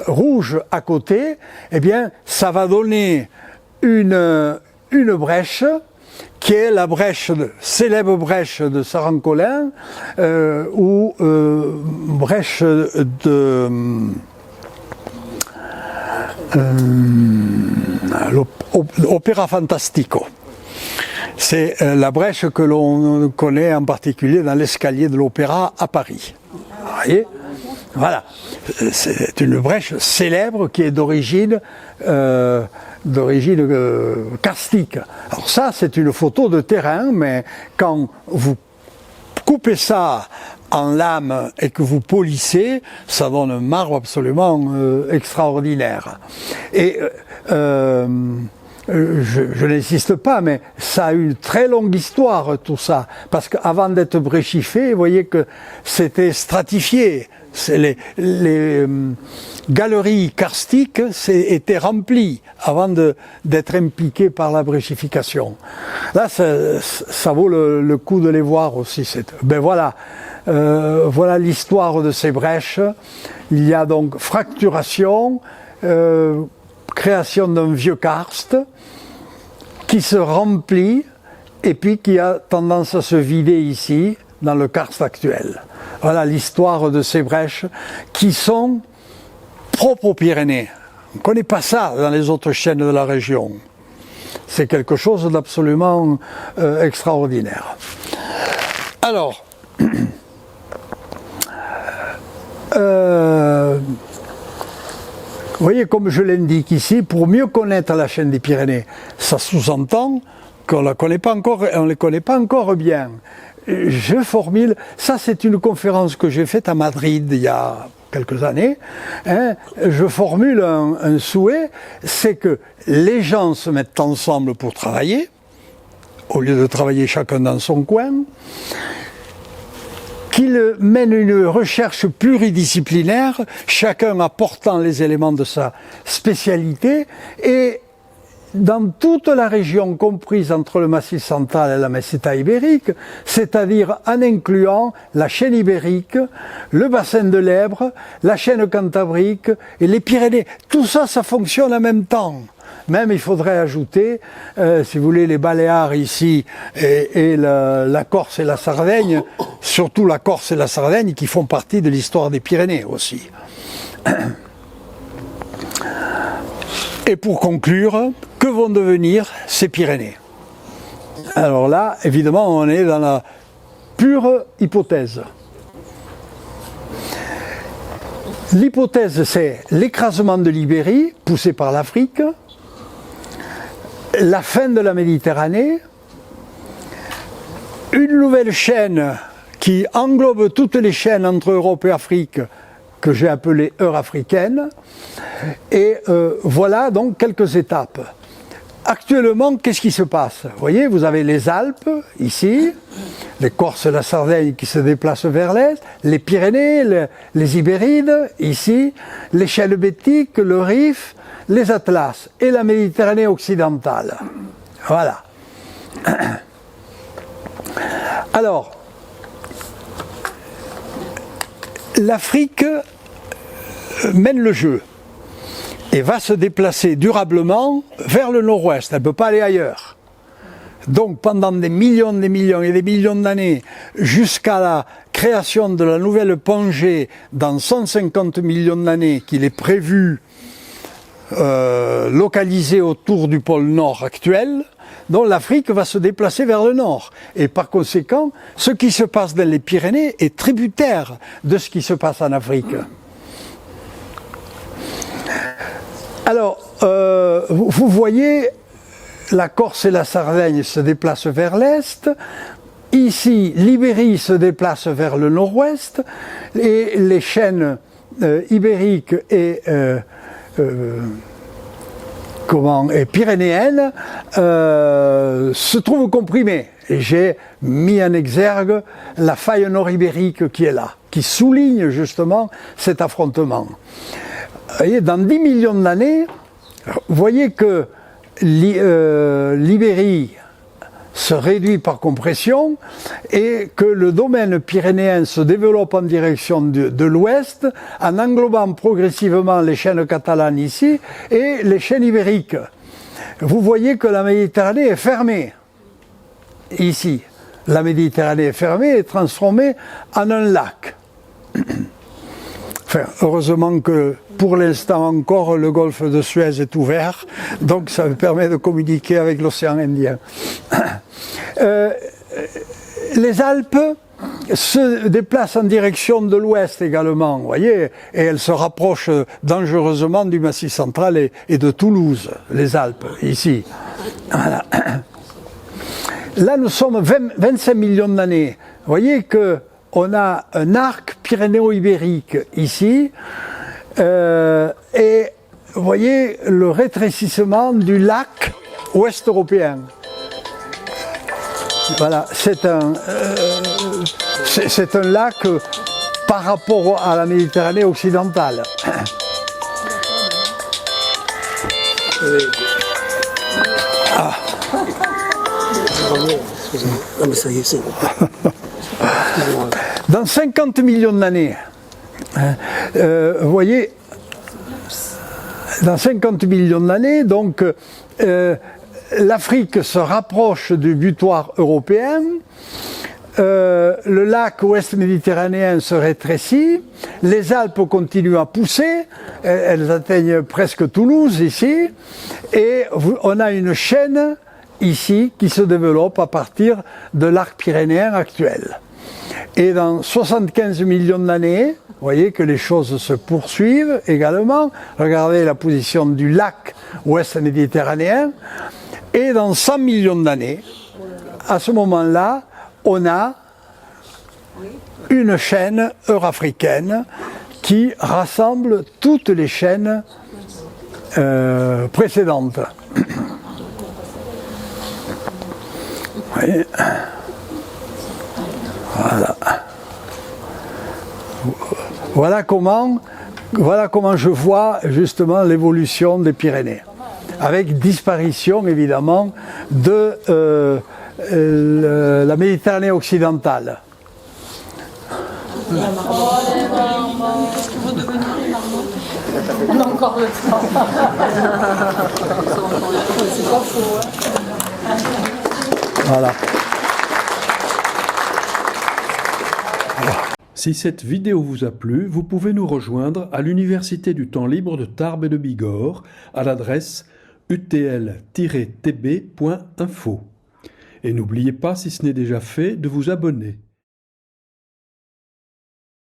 Speaker 1: rouge à côté, eh bien, ça va donner une brèche qui est la célèbre brèche de Sarancolin, ou brèche de l'Opéra Fantastico. C'est la brèche que l'on connaît en particulier dans l'escalier de l'Opéra à Paris. Vous voyez ? Voilà. C'est une brèche célèbre qui est d'origine karstique. Alors ça, c'est une photo de terrain, mais quand vous coupez ça en lames et que vous polissez, ça donne un marbre absolument extraordinaire. Et je n'insiste pas, mais ça a une très longue histoire tout ça, parce qu'avant d'être bréchiffé, vous voyez que c'était stratifié. Les galeries karstiques étaient remplies avant d'être impliquées par la bréchification. Là, ça vaut le coup de les voir aussi. Ben voilà, Voilà l'histoire de ces brèches. Il y a donc fracturation, création d'un vieux karst qui se remplit et puis qui a tendance à se vider ici, dans le karst actuel. Voilà l'histoire de ces brèches qui sont propres aux Pyrénées. On ne connaît pas ça dans les autres chaînes de la région. C'est quelque chose d'absolument extraordinaire. Alors, vous voyez, comme je l'indique ici, pour mieux connaître la chaîne des Pyrénées, ça sous-entend qu'on ne la connaît pas encore, on ne les connaît pas encore bien. Je formule, ça c'est une conférence que j'ai faite à Madrid il y a quelques années, hein, je formule un souhait, c'est que les gens se mettent ensemble pour travailler, au lieu de travailler chacun dans son coin, qu'ils mènent une recherche pluridisciplinaire, chacun apportant les éléments de sa spécialité, et dans toute la région comprise entre le Massif central et la meseta ibérique, c'est-à-dire en incluant la chaîne ibérique, le bassin de l'Èbre, la chaîne cantabrique et les Pyrénées. Tout ça, ça fonctionne en même temps. Même il faudrait ajouter, si vous voulez, les Baléares ici et la Corse et la Sardaigne, surtout la Corse et la Sardaigne qui font partie de l'histoire des Pyrénées aussi. Et pour conclure, que vont devenir ces Pyrénées? Alors là, évidemment, on est dans la pure hypothèse. L'hypothèse, c'est l'écrasement de l'Ibérie, poussé par l'Afrique, la fin de la Méditerranée, une nouvelle chaîne qui englobe toutes les chaînes entre Europe et Afrique, que j'ai appelée eurafricaine, et voilà donc quelques étapes. Actuellement, qu'est-ce qui se passe? Vous voyez, vous avez les Alpes, ici, les Corses et la Sardaigne qui se déplacent vers l'est, les Pyrénées, les Ibérides, ici, les chaînes bétiques, le Rif, les Atlas, et la Méditerranée occidentale. Voilà. Alors, l'Afrique mène le jeu et va se déplacer durablement vers le nord-ouest. Elle ne peut pas aller ailleurs. Donc pendant des millions et des millions d'années, jusqu'à la création de la nouvelle Pangée dans 150 millions d'années qu'il est prévu localisée autour du pôle Nord actuel, donc l'Afrique va se déplacer vers le nord. Et par conséquent, ce qui se passe dans les Pyrénées est tributaire de ce qui se passe en Afrique. Alors, vous voyez, la Corse et la Sardaigne se déplacent vers l'est. Ici, l'Ibérie se déplace vers le nord-ouest. Et les chaînes ibériques et pyrénéennes se trouvent comprimées. Et j'ai mis en exergue la faille nord-ibérique qui est là, qui souligne justement cet affrontement. Vous voyez, dans 10 millions d'années, vous voyez que l'Ibérie se réduit par compression et que le domaine pyrénéen se développe en direction de l'ouest en englobant progressivement les chaînes catalanes ici et les chaînes ibériques. Vous voyez que la Méditerranée est fermée ici. La Méditerranée est fermée et transformée en un lac. Enfin, heureusement que pour l'instant encore le golfe de Suez est ouvert, donc ça me permet de communiquer avec l'océan Indien. Les Alpes se déplacent en direction de l'ouest également, vous voyez, et elles se rapprochent dangereusement du Massif central et de Toulouse, les Alpes, ici. Voilà. Là, nous sommes 25 millions d'années. Vous voyez que on a un arc pyrénéo-ibérique ici, et vous voyez le rétrécissement du lac ouest européen. Voilà, c'est un lac par rapport à la Méditerranée occidentale. Ah.
Speaker 3: Ah mais ça y est, c'est bon.
Speaker 1: Dans 50 millions d'années, vous voyez, dans 50 millions d'années, donc, l'Afrique se rapproche du butoir européen, le lac ouest méditerranéen se rétrécit, les Alpes continuent à pousser, elles atteignent presque Toulouse ici, et on a une chaîne ici qui se développe à partir de l'arc pyrénéen actuel. Et dans 75 millions d'années, vous voyez que les choses se poursuivent également. Regardez la position du lac ouest méditerranéen. Et dans 100 millions d'années, à ce moment-là, on a une chaîne eurafricaine qui rassemble toutes les chaînes précédentes. Oui. Voilà. Voilà comment je vois justement l'évolution des Pyrénées, avec disparition évidemment de la Méditerranée occidentale.
Speaker 3: Qu'est-ce que vous devenez les marmottes? On a encore le temps. C'est pas faux. Hein.
Speaker 1: Voilà.
Speaker 4: Si cette vidéo vous a plu, vous pouvez nous rejoindre à l'Université du temps libre de Tarbes et de Bigorre à l'adresse utl-tb.info. Et n'oubliez pas, si ce n'est déjà fait, de vous abonner.